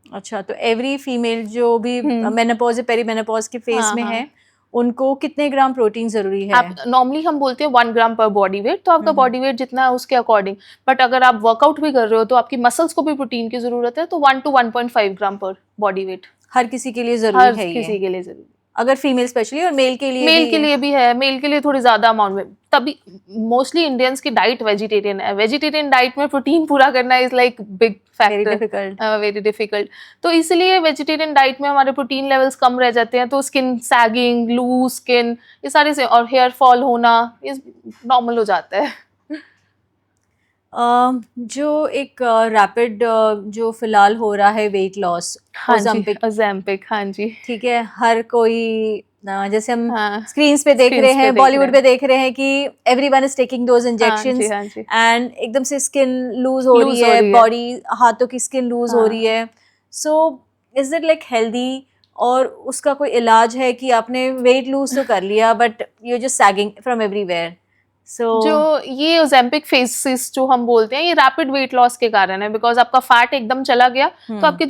अच्छा, तो एवरी फीमेल जो भी हम्म, मेनोपॉज या पेरीमेनोपॉज के फेज हाँ, में हाँ। है, उनको कितने ग्राम प्रोटीन जरूरी है? आप नॉर्मली हम बोलते हैं 1 ग्राम पर बॉडी वेट, तो आपका बॉडी वेट जितना है उसके अकॉर्डिंग। बट अगर आप वर्कआउट भी कर रहे हो तो आपकी मसल्स को भी प्रोटीन की जरूरत है, तो 1 to 1.5 ग्राम पर बॉडी वेट हर किसी के लिए हर जरूरी है किसी ये, के लिए जरूरी। अगर फीमेल स्पेशली, और मेल के लिए मेल भी के लिए भी है, मेल के लिए थोड़ी ज्यादा अमाउंट में, तभी मोस्टली इंडियंस की डाइट वेजिटेरियन है। वेजिटेरियन डाइट में प्रोटीन पूरा करना is like big very factor, difficult. Very difficult. तो इसलिए वेजिटेरियन डाइट में हमारे प्रोटीन लेवल्स कम रह जाते हैं, तो स्किन सैगिंग, लूज स्किन, ये सारे से, और हेयर फॉल होना ये नॉर्मल हो जाता है। जो एक रैपिड जो फिलहाल हो रहा है वेट लॉस, हाँ जी, ओज़ेम्पिक, ओज़ेम्पिक, हाँ जी। ठीक है, हर कोई जैसे हम हाँ, स्क्रीन्स पे देख रहे स्क्रीन्स पे हैं, देख बॉलीवुड रहे पे हैं। देख रहे हैं कि एवरीवन इज टेकिंग दोज हाँ जी, इंजेक्शंस हाँ जी। एंड एकदम से स्किन लूज हो रही लूज हो है, रही है। बॉडी, हाथों की स्किन लूज हो रही हाँ। है। So is it like healthy, और उसका कोई इलाज है कि आपने वेट लूज तो कर लिया but you just sagging from everywhere? So जो ये ओज़ेम्पिक फेसिस जो हम बोलते हैं, ये रैपिड वेट लॉस के कारण है, बिकॉज आपका फैट एकदम चला गया, तो आपके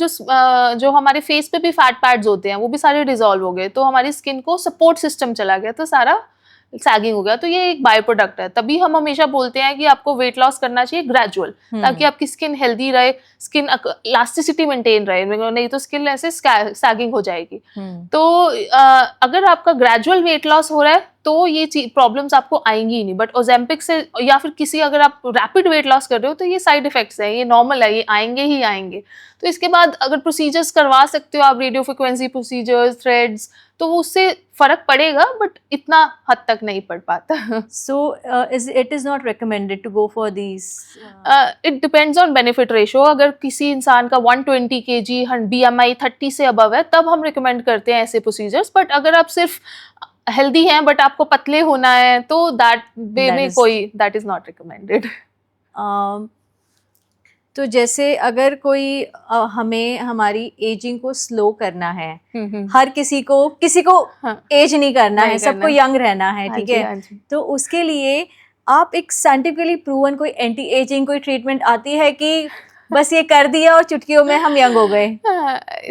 जो हमारे फेस पे भी फैट पैड्स होते हैं वो भी सारे डिसॉल्व हो गए, तो हमारी स्किन को सपोर्ट सिस्टम चला गया, तो सारा सैगिंग हो गया। तो ये एक बाय प्रोडक्ट है, तभी हम हमेशा बोलते हैं कि आपको वेट लॉस करना चाहिए ग्रेजुअल, ताकि आपकी स्किन हेल्दी रहे, स्किन इलास्टिसिटी मेंटेन रहे, नहीं तो स्किन ऐसे सैगिंग हो जाएगी। तो अगर आपका ग्रेजुअल वेट लॉस हो रहा है तो ये प्रॉब्लम्स आपको आएंगी ही नहीं, बट ओज़ेम्पिक से या फिर किसी, अगर आप रैपिड वेट लॉस कर रहे हो तो ये साइड इफेक्ट्स हैं, ये नॉर्मल है, ये आएंगे ही आएंगे। तो इसके बाद अगर प्रोसीजर्स करवा सकते हो आप, रेडियो फ्रिक्वेंसी प्रोसीजर्स, थ्रेड्स, तो उससे फर्क पड़ेगा, बट इतना हद तक नहीं पड़ पाता। so it is not recommended to go for these it depends on benefit ratio. अगर किसी इंसान का 120 kg, BMI 30 से अबव है, तब हम रिकमेंड करते हैं ऐसे प्रोसीजर्स। बट अगर आप सिर्फ हेल्दी हैं बट आपको पतले होना है, तो दैट वे में कोई, दैट इज नॉट रिकमेंडेड। तो जैसे अगर कोई हमें हमारी एजिंग को स्लो करना है, हर किसी को हाँ, एज नहीं करना नहीं है, सबको करना। यंग रहना है, हाँ ठीक जी, है, हाँ जी। तो उसके लिए आप एक साइंटिफिकली प्रूवन कोई एंटी एजिंग कोई ट्रीटमेंट आती है कि बस ये कर दिया और चुटकियों में हम यंग हो गए?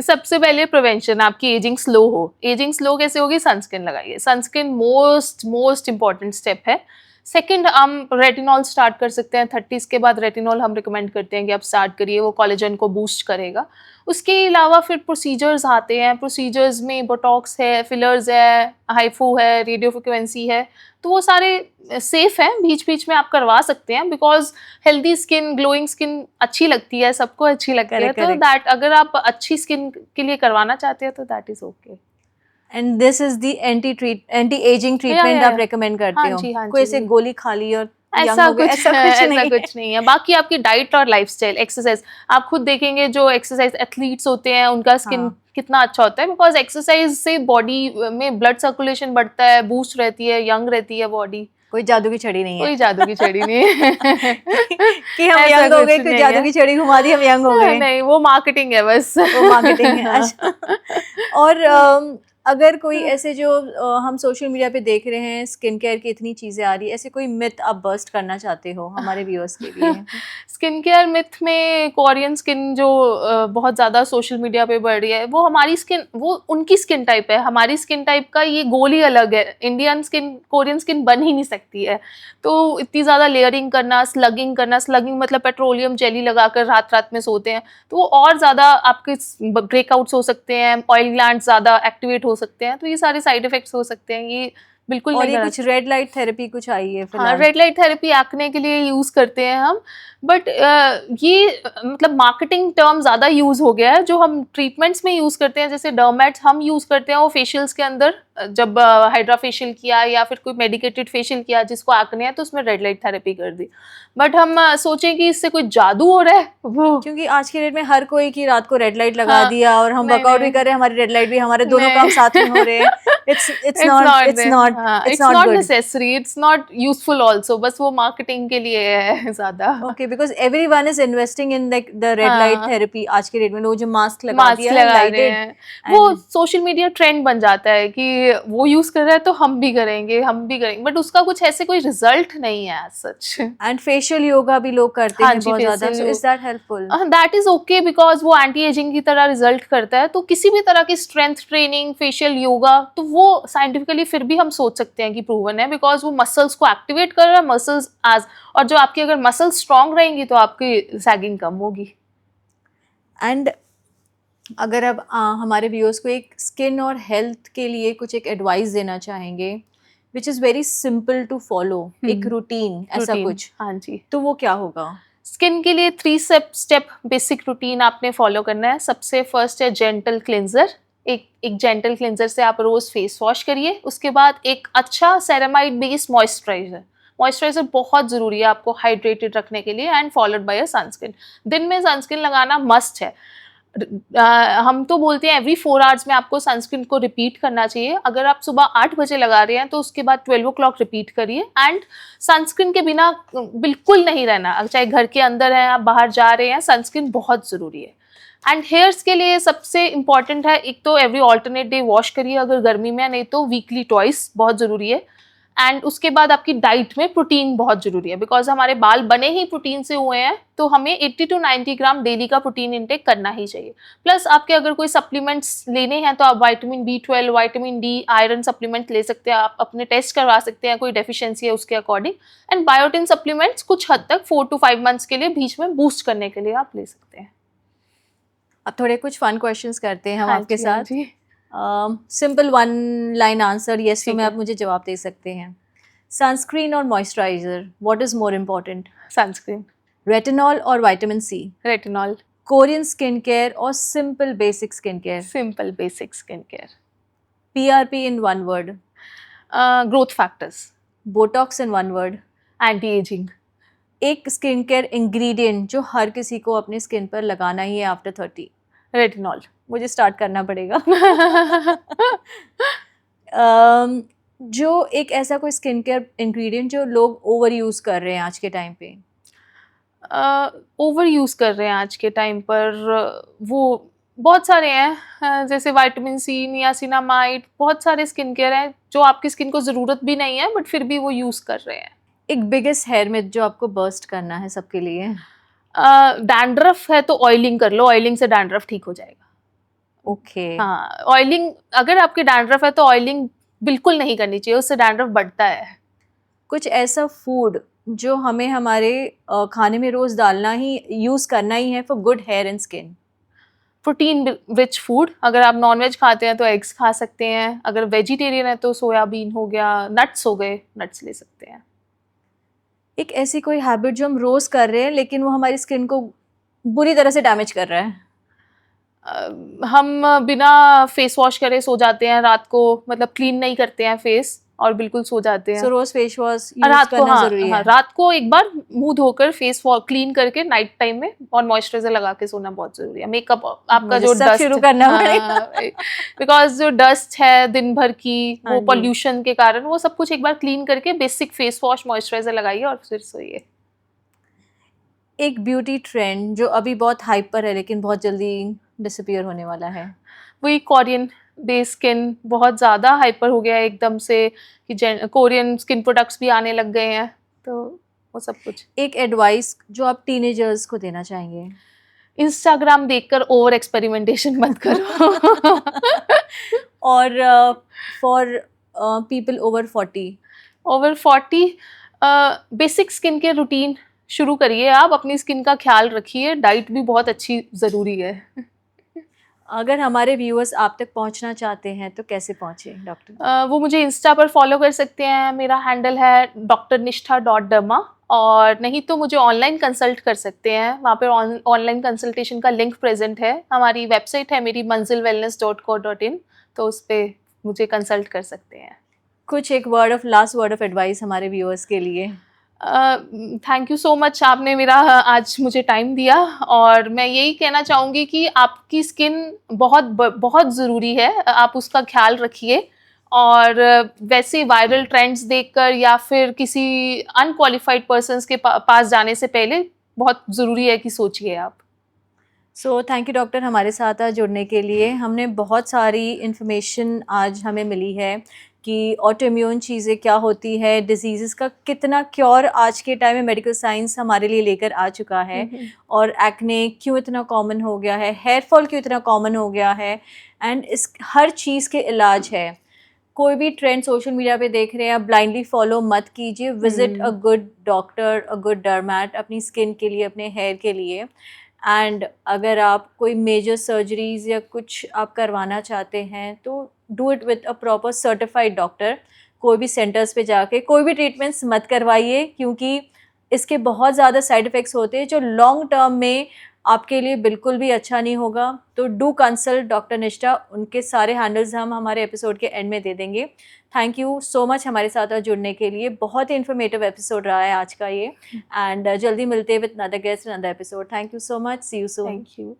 सबसे पहले प्रिवेंशन, आपकी एजिंग स्लो हो। एजिंग स्लो कैसे होगी? सनस्क्रीन लगाइए, सनस्क्रीन मोस्ट इंपॉर्टेंट स्टेप है। सेकंड, हम रेटिनॉल स्टार्ट कर सकते हैं 30s के बाद। रेटिनॉल हम रिकमेंड करते हैं कि आप स्टार्ट करिए, वो कोलेजन को बूस्ट करेगा। उसके अलावा फिर प्रोसीजर्स आते हैं, प्रोसीजर्स में बोटॉक्स है, फिलर्स है, हाइफू है, रेडियो फ्रिक्वेंसी है, तो वो सारे सेफ हैं, बीच बीच में आप करवा सकते हैं, because healthy skin, glowing skin अच्छी लगती है, सबको अच्छी लगती है। Correct, तो correct. दैट, अगर आप अच्छी स्किन के लिए करवाना चाहते हैं तो that is okay. And this is the anti ageing treatment आप रेकमेंड करते हाँ हो? जी, हाँ कोई जी। ऐसे गोली खा ली और young ऐसा हो गए, कुछ ऐसा कुछ नहीं है। बाकी आपकी डाइट और लाइफस्टाइल, एक्सरसाइज, आप खुद देखेंगे जो एक्सरसाइज एथलीट्स होते हैं उनका स्किन हाँ। कितना अच्छा होता है, बिकॉज एक्सरसाइज से बॉडी में ब्लड सर्कुलेशन बढ़ता है, बूस्ट रहती है, यंग रहती है बॉडी। कोई जादू की छड़ी नहीं है कोई जादू की छड़ी नहीं है। कि हम ऐसा यंग हो गए, कुछ कोई नहीं जादू है। की छड़ी घुमा दी हम यंग हो गए। नहीं, वो मार्केटिंग है बस। वो मार्केटिंग है, अच्छा। और अगर कोई ऐसे जो हम सोशल मीडिया पे देख रहे हैं, स्किन केयर की इतनी चीज़ें आ रही है, ऐसे कोई मिथ आप बस्ट करना चाहते हो हमारे व्यूअर्स के लिए? स्किन केयर मिथ में कोरियन स्किन जो बहुत ज़्यादा सोशल मीडिया पे बढ़ रही है, वो हमारी स्किन, वो उनकी स्किन टाइप है, हमारी स्किन टाइप का ये गोल ही अलग है। इंडियन स्किन कोरियन स्किन बन ही नहीं सकती है। तो इतनी ज़्यादा लेयरिंग करना, स्लगिंग मतलब पेट्रोलियम जेली लगाकर रात-रात में सोते हैं, तो वो और ज़्यादा आपके ब्रेकआउट्स हो सकते हैं, ऑयल ग्लैंड्स ज़्यादा एक्टिवेट हो सकते हैं, तो ये सारे साइड इफ़ेक्ट्स हो सकते हैं, ये बिल्कुल और नहीं ये करना कुछ रेड लाइट थेरेपी कुछ आई है हाँ, फिलहाल? रेड लाइट थेरेपी एक्ने के लिए यूज़ करते हैं हम, बट ये मतलब मार्केटिंग टर्म ज़्यादा यूज़ हो गया है, जो हम ट्रीटमेंट्स में यूज़ करते हैं, जैसे डर्मेट्स हम यूज़ करते हैं, वो फेशियल्स के अंदर जब हाइड्रा फेशियल किया या फिर कोई मेडिकेटेड फेशियल किया जिसको एक्ने है, तो उसमें रेड लाइट थेरेपी कर दी। बट हम सोचें कि इससे कोई जादू हो रहा है, वो क्योंकि आज की डेट में हर कोई की रात को रेड लाइट लगा हाँ, दिया और हम नहीं, वर्कआउट भी नहीं। कर रहे हैं, हमारी रेड लाइट भी, हमारे दोनों काम नहीं। साथ में हो रहे हैं। It's it's it's not not it's there, not हाँ, it's it's not not good. Necessary, it's not useful also, बस वो मार्केटिंग के लिए है ज़्यादा। Okay, because everyone is investing in like the red light हाँ। थेरेपी आज के डेट में। लोग जो मास्क लगा मास्क दिया है लगा रहे लाइटेड हैं, वो एंड सोशल मीडिया ट्रेंड बन जाता है कि वो यूज़ कर रहा है तो हम भी करेंगे, बट उसका कुछ ऐसे कोई रिज़ल्ट नहीं है as such. And facial yoga भी लोग करते हाँ हैं जी, बहुत ज़्यादा, facial so is that helpful? That is okay because वो एंटी एजिंग की तरह रिज़ल्ट करता है, तो किसी भी तरह की स्ट्रेंथ ट्रेनिंग, फेशियल योगा, तो वो साइंटिफिकली फिर भी हम सोच सकते हैं कि प्रूवन है, बिकॉज़ वो मसल्स को एक्टिवेट कर रहा है, मसल्स एज़, और जो आपकी अगर मसल्स स्ट्रॉन्ग रहेंगी तो आपकी सैगिंग कम होगी। एंड अगर अब हमारे व्यूअर्स को एक स्किन और हेल्थ के लिए कुछ एक एडवाइस देना चाहेंगे which is very simple to follow, एक रूटीन ऐसा रूटीन, कुछ, हाँ जी। तो वो क्या होगा? स्किन के लिए 3 स्टेप बेसिक रूटीन आपने फॉलो करना है। सबसे फर्स्ट है जेंटल क्लींजर। एक जेंटल क्लींजर से आप रोज़ फेस वॉश करिए। उसके बाद एक अच्छा सेरामाइड बेस्ड मॉइस्चराइज़र। मॉइस्चराइज़र बहुत ज़रूरी है आपको हाइड्रेटेड रखने के लिए, and followed by a sunscreen. दिन में सनस्क्रीन लगाना मस्ट है। हम तो बोलते हैं एवरी 4 आवर्स में आपको सनस्क्रीन को रिपीट करना चाहिए। अगर आप सुबह 8 बजे लगा रहे हैं तो उसके बाद 12 ओ क्लॉक रिपीट करिए, एंड सनस्क्रीन के बिना बिल्कुल नहीं रहना। चाहे घर के अंदर हैं, आप बाहर जा रहे हैं, सनस्क्रीन बहुत ज़रूरी है। एंड हेयर्स के लिए सबसे इंपॉर्टेंट है, एक तो एवरी ऑल्टरनेट डे वॉश करिए अगर गर्मी में, नहीं तो वीकली ट्वाइस, बहुत ज़रूरी है। एंड उसके बाद आपकी डाइट में प्रोटीन बहुत ज़रूरी है, बिकॉज हमारे बाल बने ही प्रोटीन से हुए हैं, तो हमें 80 to 90 ग्राम डेली का प्रोटीन इंटेक करना ही चाहिए। प्लस आपके अगर कोई सप्लीमेंट्स लेने हैं तो आप vitamin B12, vitamin D, iron supplement ले सकते हैं, आप अपने टेस्ट करवा सकते हैं, कोई डेफिशिएंसी है उसके अकॉर्डिंग। एंड बायोटिन सप्लीमेंट्स कुछ हद तक 4 to 5 मंथ्स के लिए बीच में बूस्ट करने के लिए आप ले सकते हैं। अब थोड़े कुछ फन क्वेश्चंस करते हैं हम हाँ आपके जी, हाँ साथ। जी। Simple one line answer, yes तो ठीक में है। आप मुझे जवाब दे सकते हैं। सनस्क्रीन और moisturiser, what is more important? Sunscreen. Retinol और vitamin C? Retinol. Korean skin care और simple basic skin care? Simple basic skin care. PRP in one word? Growth factors. Botox in one word? Anti ageing. एक skin care ingredient जो हर किसी को अपनी skin पर लगाना ही है आफ्टर 30? रेटिनॉल। मुझे स्टार्ट करना पड़ेगा। जो एक ऐसा कोई स्किन केयर इंग्रेडिएंट जो लोग ओवर यूज़ कर रहे हैं आज के टाइम पे? ओवर यूज़ कर रहे हैं आज के टाइम पर, वो बहुत सारे हैं, जैसे विटामिन सी, नियासिनामाइड, बहुत सारे स्किन केयर हैं जो आपकी स्किन को ज़रूरत भी नहीं है बट फिर भी वो यूज़ कर रहे हैं। एक बिगेस्ट हेयर मिथ जो आपको बर्स्ट करना है सबके लिए? डैंड्रफ है तो ऑयलिंग कर लो, ऑयलिंग से डैंड्रफ ठीक हो जाएगा। ओके। हाँ, ऑयलिंग, अगर आपकी डैंड्रफ है तो ऑयलिंग बिल्कुल नहीं करनी चाहिए, उससे डैंड्रफ बढ़ता है। कुछ ऐसा फूड जो हमें हमारे खाने में रोज़ डालना ही, यूज़ करना ही है for good hair and skin? Protein rich food, अगर आप नॉनवेज खाते हैं तो एग्स खा सकते हैं, अगर वेजिटेरियन है तो सोयाबीन हो गया, नट्स हो गए, नट्स ले सकते हैं। एक ऐसी कोई हैबिट जो हम रोज़ कर रहे हैं लेकिन वो हमारी स्किन को बुरी तरह से डैमेज कर रहा है? हम बिना फेस वॉश करे सो जाते हैं रात को, मतलब क्लीन नहीं करते हैं फेस, और बिल्कुल सो जाते हैं। सो रोज फेस वॉश और यूज रात को, करना हाँ जरूरी हाँ, है। रात को एक बार मुंह धोकर फेस क्लीन करके नाइट टाइम में और मॉइस्चराइजर लगा के सोना बहुत जरूरी है। मेकअप आपका मुझे जो सब शुरू डस्ट, करना हाँ, पड़ेगा। बिकॉज जो डस्ट है दिन भर की, हाँ वो जी। पॉल्यूशन के कारण, वो सब कुछ एक बार क्लीन करके बेसिक फेस वॉश मॉइस्चराइजर लगाइए और फिर सोइए। एक ब्यूटी ट्रेंड जो अभी बहुत हाइप पर है लेकिन बहुत जल्दी डिसअपियर होने वाला है। वही कोरियन बेस स्किन बहुत ज़्यादा हाइपर हो गया है एकदम से, कि कोरियन स्किन प्रोडक्ट्स भी आने लग गए हैं, तो वो सब कुछ। एक एडवाइस जो आप टीनेजर्स को देना चाहेंगे। इंस्टाग्राम देखकर ओवर एक्सपेरिमेंटेशन मत करो। और for people over 40। Over 40 basic skin care routine शुरू करिए, आप अपनी स्किन का ख्याल रखिए, डाइट भी बहुत अच्छी ज़रूरी है। अगर हमारे व्यूअर्स आप तक पहुंचना चाहते हैं तो कैसे पहुंचे डॉक्टर? वो मुझे इंस्टा पर फॉलो कर सकते हैं, मेरा हैंडल है drnishtha.derma, और नहीं तो मुझे ऑनलाइन कंसल्ट कर सकते हैं, वहाँ पर ऑनलाइन कंसल्टेशन का लिंक प्रेजेंट है। हमारी वेबसाइट है मेरी manzilwellness.co.in, तो उस पर मुझे कंसल्ट कर सकते हैं। कुछ एक लास्ट वर्ड ऑफ एडवाइस हमारे व्यूअर्स के लिए। थैंक यू सो मच, आपने मेरा आज मुझे टाइम दिया, और मैं यही कहना चाहूँगी कि आपकी स्किन बहुत ज़रूरी है, आप उसका ख्याल रखिए। और वैसे वायरल ट्रेंड्स देखकर या फिर किसी अनक्वालिफाइड पर्सन्स के पास जाने से पहले बहुत ज़रूरी है कि सोचिए आप। सो थैंक यू डॉक्टर हमारे साथ आज जुड़ने के लिए। हमने बहुत सारी इन्फॉर्मेशन आज हमें मिली है कि ऑटोइम्यून चीज़ें क्या होती है, डिजीज़ का कितना क्योर आज के टाइम में मेडिकल साइंस हमारे लिए लेकर आ चुका है, और एक्ने क्यों इतना कॉमन हो गया है, हेयर फॉल क्यों इतना कॉमन हो गया है, एंड इस हर चीज़ के इलाज है। कोई भी ट्रेंड सोशल मीडिया पे देख रहे हैं, आप ब्लाइंडली फॉलो मत कीजिए। Visit a good doctor, a good डर्मैट, अपनी स्किन के लिए, अपने हेयर के लिए। एंड अगर आप कोई मेजर सर्जरीज या कुछ आप करवाना चाहते हैं तो do it with a proper certified doctor. कोई भी सेंटर्स पे जाके कोई भी ट्रीटमेंट्स मत करवाइए, क्योंकि इसके बहुत ज़्यादा साइड इफ़ेक्ट्स होते हैं जो लॉन्ग टर्म में आपके लिए बिल्कुल भी अच्छा नहीं होगा। तो डू कंसल्ट डॉक्टर निष्ठा, उनके सारे हैंडल्स हम हमारे एपिसोड के एंड में दे देंगे। थैंक यू सो मच हमारे साथ जुड़ने के लिए। बहुत ही इन्फॉर्मेटिव एपिसोड रहा है आज का ये, एंड जल्दी मिलते हैं with another guest, another episode. Thank you so much, see you soon. Thank you.